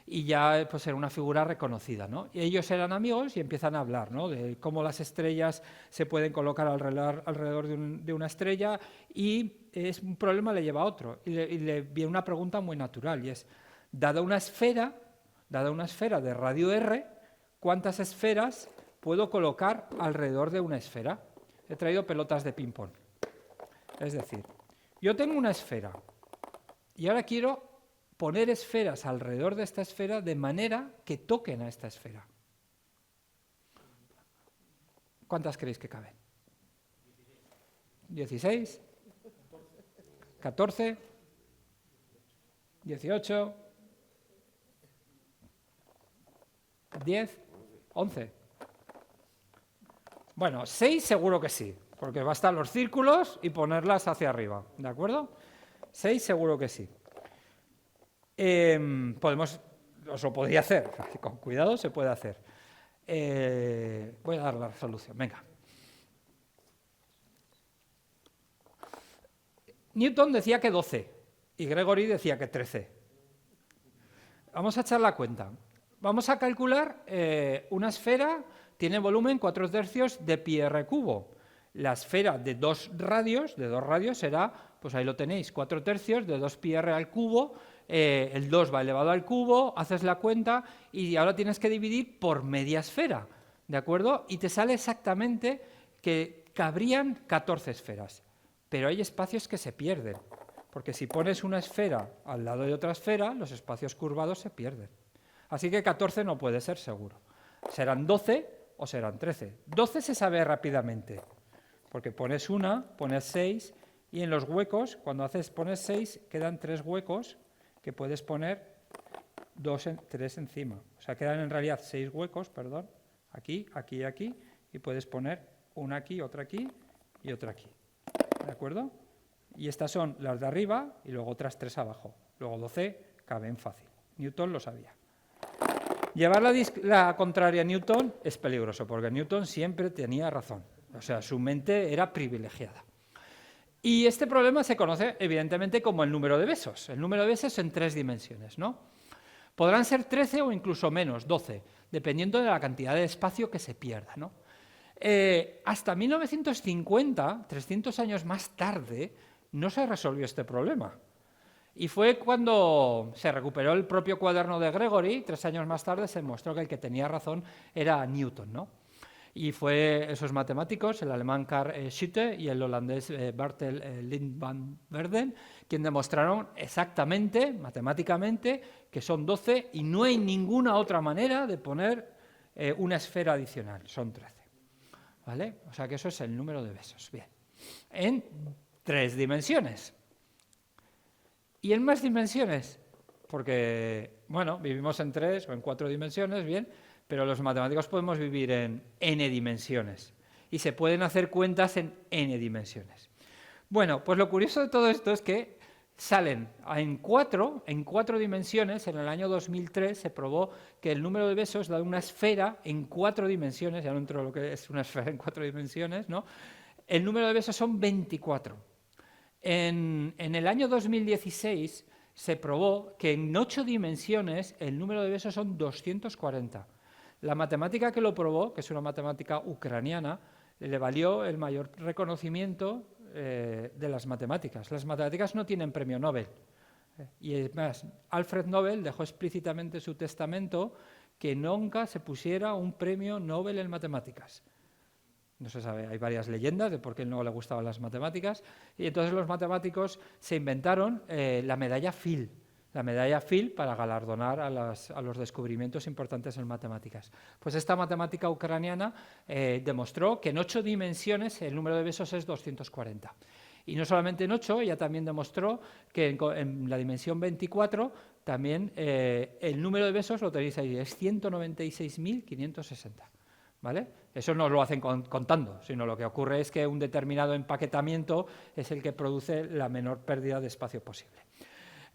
y ya pues, era una figura reconocida, ¿no? Y ellos eran amigos y empiezan a hablar, ¿no? De cómo las estrellas se pueden colocar alrededor de una estrella, y un problema le lleva a otro. Y le viene una pregunta muy natural, y es, dada una esfera de radio R, ¿cuántas esferas puedo colocar alrededor de una esfera? He traído pelotas de ping-pong. Es decir, yo tengo una esfera y ahora quiero poner esferas alrededor de esta esfera de manera que toquen a esta esfera. ¿Cuántas creéis que caben? 16, 14, 18, 10, 11. Bueno, 6 seguro que sí, porque bastan los círculos y ponerlas hacia arriba, ¿de acuerdo? 6 seguro que sí. Os lo podría hacer, con cuidado se puede hacer. Voy a dar la resolución, venga. Newton decía que 12 y Gregory decía que 13. Vamos a echar la cuenta. Vamos a calcular una esfera. Tiene volumen 4/3 de pi r cubo. La esfera de 2 radios será, pues ahí lo tenéis, 4/3 de 2 pi r al cubo, el 2 va elevado al cubo, haces la cuenta y ahora tienes que dividir por media esfera, ¿de acuerdo? Y te sale exactamente que cabrían 14 esferas, pero hay espacios que se pierden, porque si pones una esfera al lado de otra esfera, los espacios curvados se pierden. Así que 14 no puede ser seguro. Serán 12 o serán 13. 12 se sabe rápidamente, porque pones una, pones 6, y en los huecos, cuando pones 6, quedan 3 huecos que puedes poner 3 encima. O sea, quedan en realidad 6 huecos, perdón, aquí, aquí y aquí, y puedes poner una aquí, otra aquí y otra aquí. ¿De acuerdo? Y estas son las de arriba y luego otras 3 abajo. Luego 12 caben fácil. Newton lo sabía. Llevar la contraria a Newton es peligroso, porque Newton siempre tenía razón. O sea, su mente era privilegiada. Y este problema se conoce, evidentemente, como el número de besos. El número de besos en 3 dimensiones, ¿no? Podrán ser 13 o incluso menos, 12, dependiendo de la cantidad de espacio que se pierda, ¿no? Hasta 1950, 300 años más tarde, no se resolvió este problema. Y fue cuando se recuperó el propio cuaderno de Gregory, 3 años más tarde se demostró que el que tenía razón era Newton, ¿no? Y fue esos matemáticos, el alemán Carl Schutte y el holandés Bartel Lind van Verden, quien demostraron exactamente, matemáticamente, que son 12 y no hay ninguna otra manera de poner una esfera adicional, son 13. ¿Vale? O sea que eso es el número de besos. Bien. En 3 dimensiones. ¿Y en más dimensiones? Porque, bueno, vivimos en 3 o en 4 dimensiones, bien, pero los matemáticos podemos vivir en n dimensiones y se pueden hacer cuentas en n dimensiones. Bueno, pues lo curioso de todo esto es que salen en 4 dimensiones. En el año 2003 se probó que el número de besos da una esfera en 4 dimensiones, ya no entro en lo que es una esfera en 4 dimensiones, ¿no? El número de besos son 24. En el año 2016 se probó que en 8 dimensiones el número de besos son 240. La matemática que lo probó, que es una matemática ucraniana, le valió el mayor reconocimiento de las matemáticas. Las matemáticas no tienen premio Nobel. Y además, Alfred Nobel dejó explícitamente en su testamento que nunca se pusiera un premio Nobel en matemáticas. No se sabe, hay varias leyendas de por qué no le gustaban las matemáticas, y entonces los matemáticos se inventaron la medalla Field. La medalla Field para galardonar a los descubrimientos importantes en matemáticas. Pues esta matemática ucraniana demostró que en 8 dimensiones el número de besos es 240. Y no solamente en 8, ella también demostró que en la dimensión 24 también el número de besos, lo tenéis ahí, es 196.560. ¿Vale? Eso no lo hacen contando, sino lo que ocurre es que un determinado empaquetamiento es el que produce la menor pérdida de espacio posible.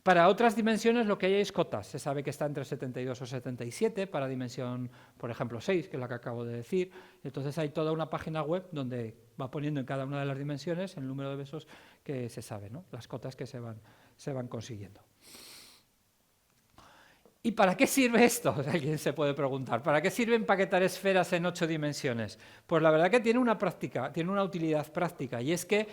Para otras dimensiones lo que hay es cotas. Se sabe que está entre 72 o 77 para dimensión, por ejemplo, 6, que es la que acabo de decir. Entonces hay toda una página web donde va poniendo en cada una de las dimensiones el número de besos que se sabe, ¿no? Las cotas que se van consiguiendo. ¿Y para qué sirve esto? Alguien se puede preguntar. ¿Para qué sirve empaquetar esferas en 8 dimensiones? Pues la verdad que tiene una utilidad práctica, y es que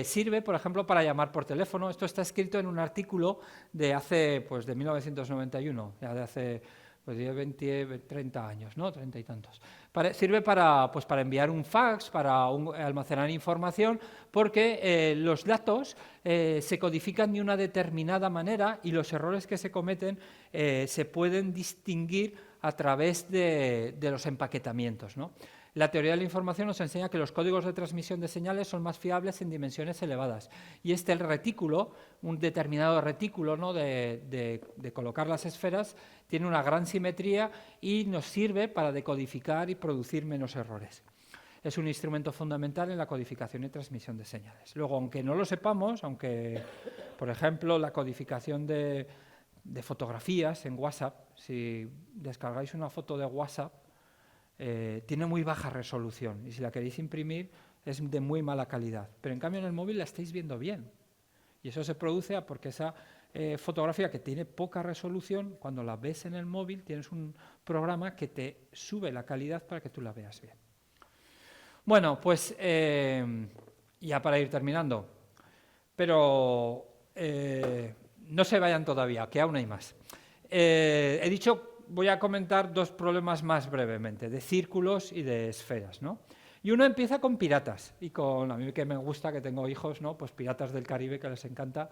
sirve, por ejemplo, para llamar por teléfono. Esto está escrito en un artículo de hace, pues de 1991, ya de hace 20, 30 años, ¿no? 30 y tantos. Sirve para enviar un fax, para almacenar información, porque los datos se codifican de una determinada manera y los errores que se cometen se pueden distinguir a través de los empaquetamientos, ¿no? La teoría de la información nos enseña que los códigos de transmisión de señales son más fiables en dimensiones elevadas. Y el retículo, un determinado retículo, ¿no?, de colocar las esferas, tiene una gran simetría y nos sirve para decodificar y producir menos errores. Es un instrumento fundamental en la codificación y transmisión de señales. Luego, aunque no lo sepamos, aunque, por ejemplo, la codificación de fotografías en WhatsApp, si descargáis una foto de WhatsApp, tiene muy baja resolución, y si la queréis imprimir es de muy mala calidad, pero en cambio en el móvil la estáis viendo bien, y eso se produce porque esa fotografía que tiene poca resolución, cuando la ves en el móvil tienes un programa que te sube la calidad para que tú la veas bien. Bueno, pues ya para ir terminando, pero no se vayan todavía, que aún hay más. He dicho, voy a comentar 2 problemas más brevemente, de círculos y de esferas, ¿no? Y uno empieza con piratas, y a mí que me gusta, que tengo hijos, ¿no?, pues piratas del Caribe, que les encanta,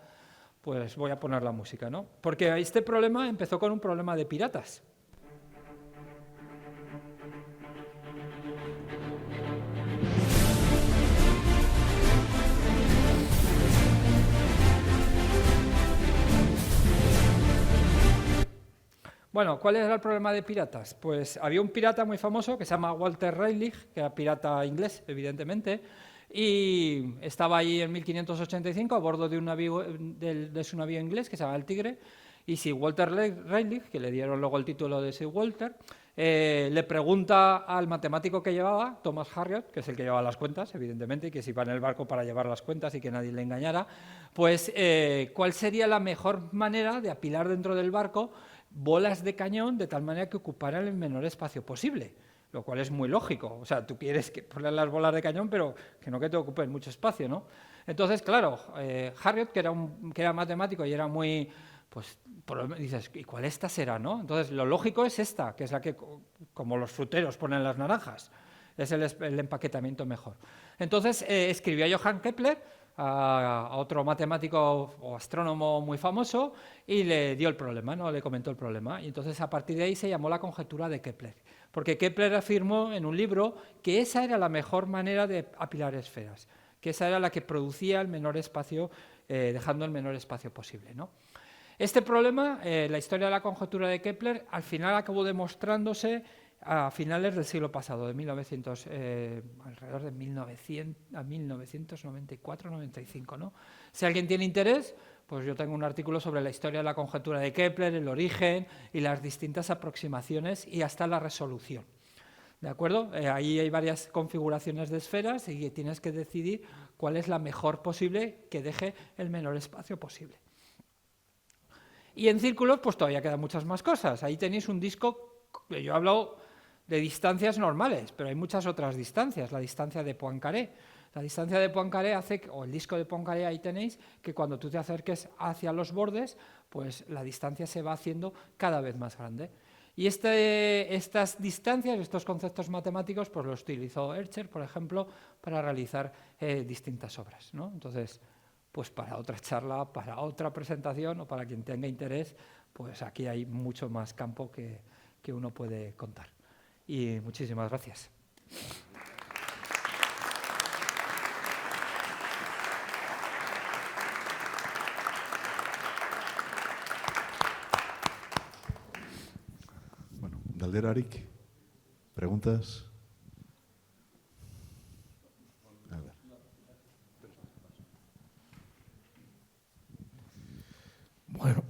pues voy a poner la música, ¿no? Porque este problema empezó con un problema de piratas. Bueno, ¿cuál era el problema de piratas? Pues había un pirata muy famoso que se llama Walter Raleigh, que era pirata inglés, evidentemente, y estaba ahí en 1585 a bordo de, de su navío inglés que se llama el Tigre, y si Walter Raleigh, que le dieron luego el título de Sir Walter, le pregunta al matemático que llevaba, Thomas Harriot, que es el que llevaba las cuentas, evidentemente, y que se iba en el barco para llevar las cuentas y que nadie le engañara, pues cuál sería la mejor manera de apilar dentro del barco bolas de cañón de tal manera que ocuparan el menor espacio posible, lo cual es muy lógico. O sea, tú quieres poner las bolas de cañón, pero que no que te ocupen mucho espacio, ¿no? Entonces, claro, Harriot, que era matemático y era muy... Pues dices, ¿y cuál esta será, no? Entonces, lo lógico es esta, que es la que, como los fruteros ponen las naranjas, es el empaquetamiento mejor. Entonces, escribió a Johann Kepler, a otro matemático o astrónomo muy famoso, y le dio el problema, ¿no? Le comentó el problema. Y entonces, a partir de ahí se llamó la conjetura de Kepler, porque Kepler afirmó en un libro que esa era la mejor manera de apilar esferas, que esa era la que producía el menor espacio, dejando el menor espacio posible, ¿no? Este problema, la historia de la conjetura de Kepler, al final acabó demostrándose a finales del siglo pasado, de alrededor de 1994-95, ¿no? Si alguien tiene interés, pues yo tengo un artículo sobre la historia de la conjetura de Kepler, el origen y las distintas aproximaciones y hasta la resolución. ¿De acuerdo? Ahí hay varias configuraciones de esferas y tienes que decidir cuál es la mejor posible que deje el menor espacio posible. Y en círculos, pues todavía quedan muchas más cosas. Ahí tenéis un disco, yo he hablado de distancias normales, pero hay muchas otras distancias. La distancia de Poincaré. La distancia de Poincaré hace, o el disco de Poincaré ahí tenéis, que cuando tú te acerques hacia los bordes, pues la distancia se va haciendo cada vez más grande. Y estas distancias, estos conceptos matemáticos, pues los utilizó Escher, por ejemplo, para realizar distintas obras, ¿no? Entonces, pues para otra charla, para otra presentación o para quien tenga interés, pues aquí hay mucho más campo que uno puede contar. Y muchísimas gracias. Bueno, galderarik, preguntas. A ver. Bueno,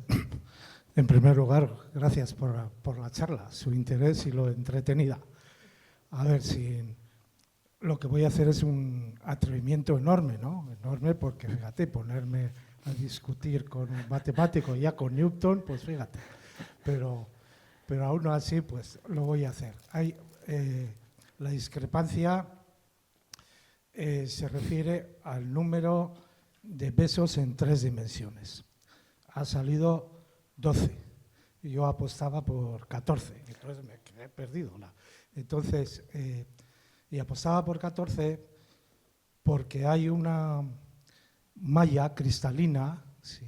en primer lugar, gracias por la charla, su interés y lo entretenida. A ver, si lo que voy a hacer es un atrevimiento enorme, ¿no? Enorme porque, fíjate, ponerme a discutir con un matemático, ya con Newton, pues fíjate. Pero aún así, pues lo voy a hacer. La discrepancia se refiere al número de besos en 3 dimensiones. Ha salido 12 y yo apostaba por 14, entonces me quedé perdido. Entonces, y apostaba por 14 porque hay una malla cristalina, sí,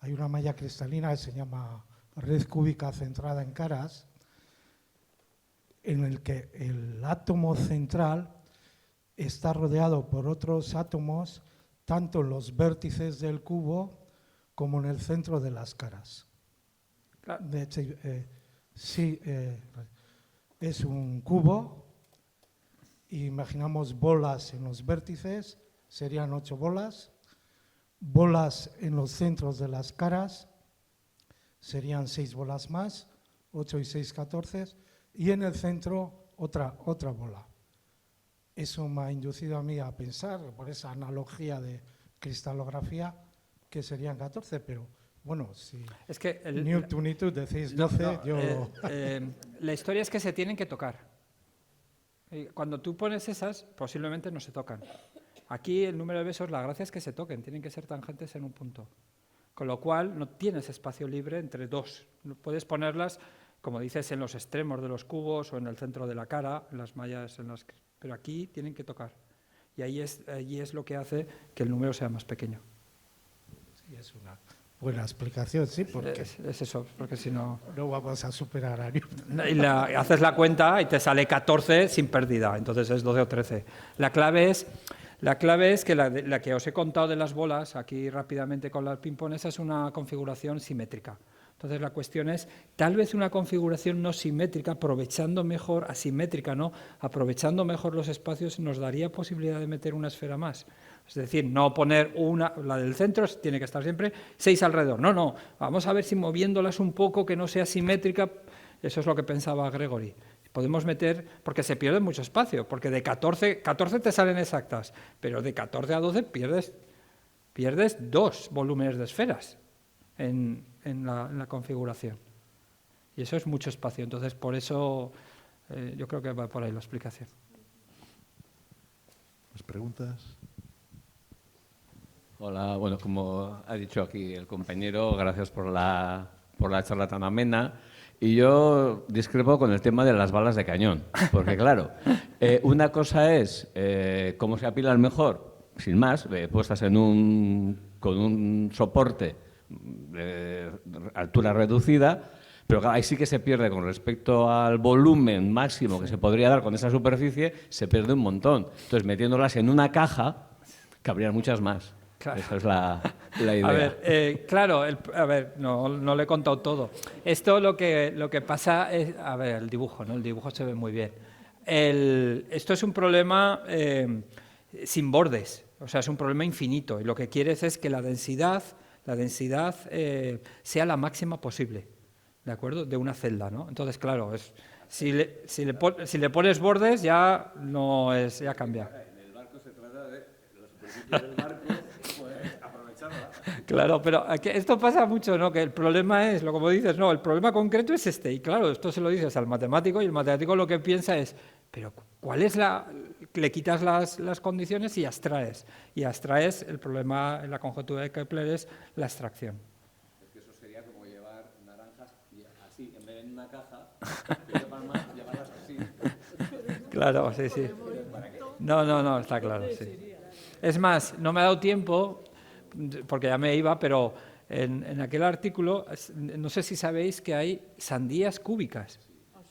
hay una malla cristalina que se llama red cúbica centrada en caras, en el que el átomo central está rodeado por otros átomos, tanto en los vértices del cubo como en el centro de las caras. Claro. De hecho, es un cubo, imaginamos bolas en los vértices, serían 8 bolas, bolas en los centros de las caras, serían 6 bolas más, 8 y 6, 14, y en el centro otra bola. Eso me ha inducido a mí a pensar, por esa analogía de cristalografía, que serían 14, pero bueno, si es que Newton y tú decís 12, yo... la historia es que se tienen que tocar. Cuando tú pones esas, posiblemente no se tocan. Aquí el número de besos, la gracia es que se toquen, tienen que ser tangentes en un punto. Con lo cual no tienes espacio libre entre dos. Puedes ponerlas, como dices, en los extremos de los cubos o en el centro de la cara, en las mallas, pero aquí tienen que tocar. Y ahí es lo que hace que el número sea más pequeño. Sí, es una buena explicación, sí, porque es eso, porque si no... No vamos a superar a Newton. Y haces la cuenta y te sale 14 sin pérdida, entonces es 12 o 13. La clave es que la que os he contado de las bolas, aquí rápidamente con las ping-pong, esa es una configuración simétrica. Entonces la cuestión es, tal vez una configuración no simétrica, aprovechando mejor, asimétrica, ¿no? Aprovechando mejor los espacios, nos daría posibilidad de meter una esfera más. Es decir, no poner la del centro, tiene que estar siempre 6 alrededor. No, vamos a ver si moviéndolas un poco, que no sea simétrica, eso es lo que pensaba Gregory. Podemos meter, porque se pierde mucho espacio, porque de 14 te salen exactas, pero de 14 a 12 pierdes 2 volúmenes de esferas en la configuración. Y eso es mucho espacio, entonces por eso yo creo que va por ahí la explicación. ¿Más preguntas? Hola, bueno, como ha dicho aquí el compañero, gracias por la charla tan amena. Y yo discrepo con el tema de las balas de cañón, porque claro, una cosa es cómo se apilan mejor, sin más, puestas con un soporte de altura reducida, pero claro, ahí sí que se pierde con respecto al volumen máximo que se podría dar con esa superficie, se pierde un montón. Entonces, metiéndolas en una caja, cabrían muchas más. Claro. Esa es la idea. A ver, claro, no le he contado todo. Esto lo que pasa es, a ver, el dibujo, ¿no? El dibujo se ve muy bien. Esto es un problema sin bordes, o sea, es un problema infinito. Y lo que quieres es que la densidad sea la máxima posible, ¿de acuerdo? De una celda, ¿no? Entonces, claro, si le pones bordes ya ya cambia. En el barco se trata de la superficie del barco. Claro, pero esto pasa mucho, ¿no? Que el problema es, como dices, no, el problema concreto es este. Y claro, esto se lo dices al matemático y el matemático lo que piensa es, pero ¿cuál es le quitas las condiciones y abstraes? Y abstraes, el problema en la conjetura de Kepler es la abstracción. Es que eso sería como llevar naranjas y así, en vez de en una caja, que llevan más, llevarlas así. Claro, sí. No, está claro, sí. Es más, no me ha dado tiempo, porque ya me iba, pero en aquel artículo, no sé si sabéis que hay sandías cúbicas.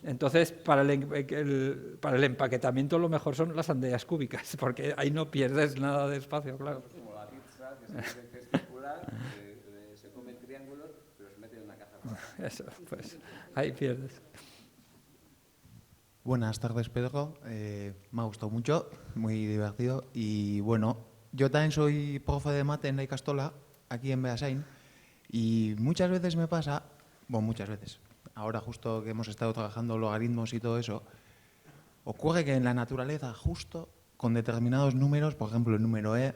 Entonces, para el empaquetamiento lo mejor son las sandías cúbicas, porque ahí no pierdes nada de espacio, claro. Es como la pizza, que se dice que es circular, se come en triángulos, pero se mete en una caja. Eso, pues, ahí pierdes. Buenas tardes, Pedro. Me ha gustado mucho, muy divertido. Y bueno, yo también soy profe de mate en la Icastola, aquí en Beasain, y muchas veces me pasa, muchas veces, ahora justo que hemos estado trabajando logaritmos y todo eso, ocurre que en la naturaleza, justo con determinados números, por ejemplo el número e,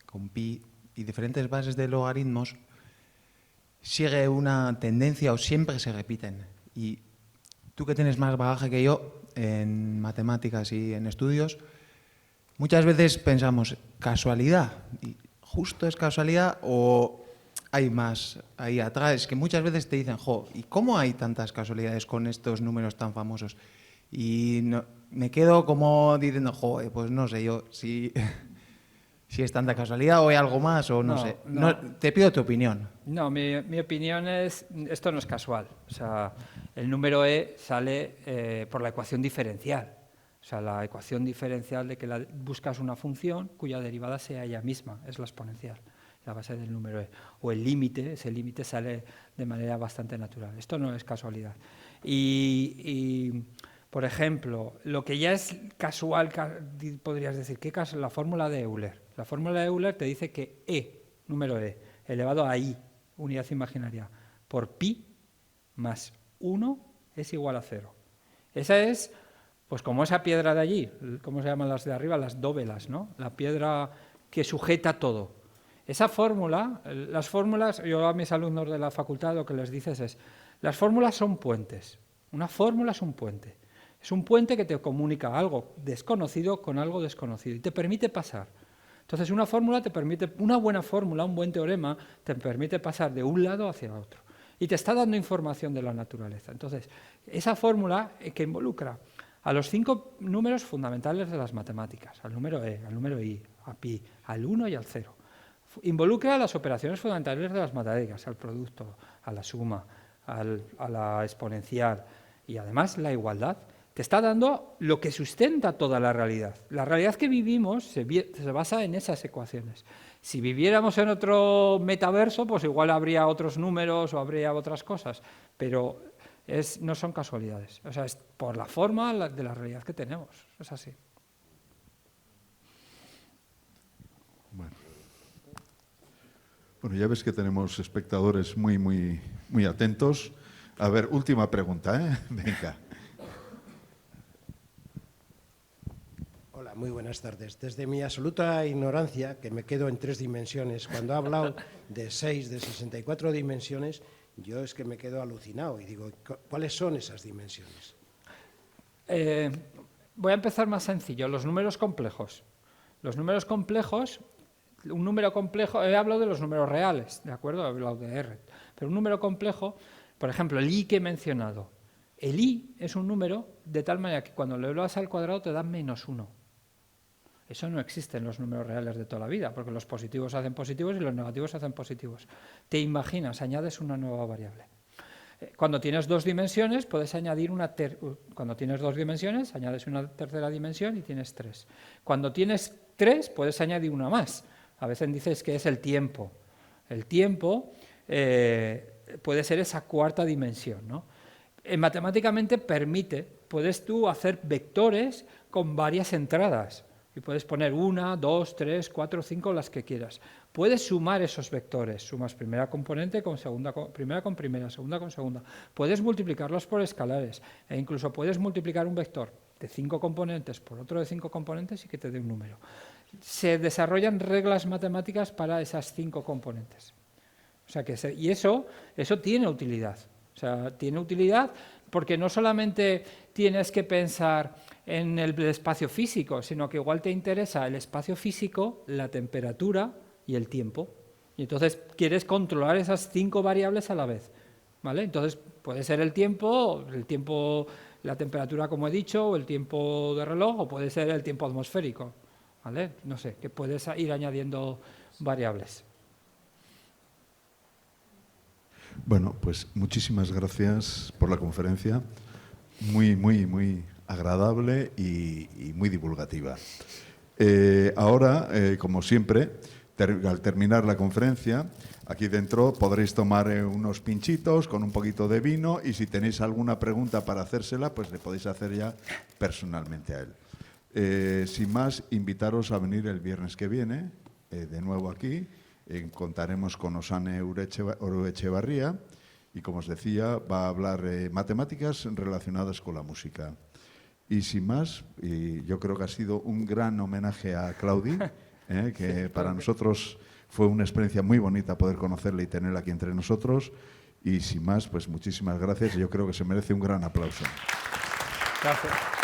con pi y diferentes bases de logaritmos, sigue una tendencia o siempre se repiten. Y tú que tienes más bagaje que yo en matemáticas y en estudios, muchas veces pensamos, ¿casualidad? ¿Y justo es casualidad o hay más ahí atrás? Que muchas veces te dicen, ¿y cómo hay tantas casualidades con estos números tan famosos? Y me quedo como diciendo, pues no sé yo si es tanta casualidad o hay algo más o no sé. No, te pido tu opinión. No, mi opinión es, esto no es casual. O sea, el número e sale por la ecuación diferencial. O sea, la ecuación diferencial de que buscas una función cuya derivada sea ella misma, es la exponencial, la base del número e. O el límite, ese límite sale de manera bastante natural. Esto no es casualidad. Y por ejemplo, lo que ya es casual, podrías decir, la fórmula de Euler. La fórmula de Euler te dice que e, número e, elevado a i, unidad imaginaria, por pi más 1 es igual a 0. Esa es, pues como esa piedra de allí, ¿cómo se llaman las de arriba? Las dóvelas, ¿no? La piedra que sujeta todo. Esa fórmula, las fórmulas, yo a mis alumnos de la facultad lo que les dices es, las fórmulas son puentes. Una fórmula es un puente. Es un puente que te comunica algo desconocido con algo desconocido y te permite pasar. Entonces, una fórmula te permite, una buena fórmula, un buen teorema, te permite pasar de un lado hacia otro. Y te está dando información de la naturaleza. Entonces, esa fórmula que involucra a los 5 números fundamentales de las matemáticas, al número e, al número i, a pi, al 1 y al 0. Involucra a las operaciones fundamentales de las matemáticas, al producto, a la suma, a la exponencial y además la igualdad. Te está dando lo que sustenta toda la realidad. La realidad que vivimos se basa en esas ecuaciones. Si viviéramos en otro metaverso, pues igual habría otros números o habría otras cosas, pero no son casualidades. O sea, es por la forma de la realidad que tenemos. Es así. Bueno, ya ves que tenemos espectadores muy atentos. A ver, última pregunta, ¿eh? Venga. Hola, muy buenas tardes. Desde mi absoluta ignorancia, que me quedo en 3 dimensiones, cuando ha hablado de 6, de 64 dimensiones, yo es que me quedo alucinado y digo, ¿cuáles son esas dimensiones? Voy a empezar más sencillo, los números complejos. Los números complejos, un número complejo, he hablado de los números reales, ¿de acuerdo? He hablado de R. Pero un número complejo, por ejemplo, el i que he mencionado. El i es un número de tal manera que cuando lo elevas al cuadrado te da -1. Eso no existe en los números reales de toda la vida, porque los positivos hacen positivos y los negativos hacen positivos. Te imaginas, añades una nueva variable. Cuando tienes 2 dimensiones, puedes añadir cuando tienes 2 dimensiones, añades una tercera dimensión y tienes 3. Cuando tienes 3, puedes añadir una más. A veces dices que es el tiempo. El tiempo puede ser esa cuarta dimensión, ¿no? Matemáticamente puedes tú hacer vectores con varias entradas. Y puedes poner 1, 2, 3, 4, 5, las que quieras. Puedes sumar esos vectores. Sumas primera componente con segunda, primera con primera, segunda con segunda. Puedes multiplicarlos por escalares. E incluso puedes multiplicar un vector de 5 componentes por otro de 5 componentes y que te dé un número. Se desarrollan reglas matemáticas para esas 5 componentes. O sea y eso tiene utilidad. O sea, tiene utilidad porque no solamente tienes que pensar en el espacio físico, sino que igual te interesa el espacio físico, la temperatura y el tiempo. Y entonces quieres controlar esas 5 variables a la vez, ¿vale? Entonces puede ser el tiempo, la temperatura, como he dicho, o el tiempo de reloj, o puede ser el tiempo atmosférico, ¿vale? No sé, que puedes ir añadiendo variables. Bueno, pues muchísimas gracias por la conferencia. Muy agradable y muy divulgativa. Ahora, como siempre, al terminar la conferencia, aquí dentro podréis tomar unos pinchitos con un poquito de vino y si tenéis alguna pregunta para hacérsela, pues le podéis hacer ya personalmente a él. Sin más, invitaros a venir el viernes que viene, de nuevo aquí. Contaremos con Osane Oroetxebarria y, como os decía, va a hablar matemáticas relacionadas con la música. Y sin más, yo creo que ha sido un gran homenaje a Claudi, que para nosotros fue una experiencia muy bonita poder conocerla y tenerla aquí entre nosotros. Y sin más, pues muchísimas gracias. Yo creo que se merece un gran aplauso. Gracias.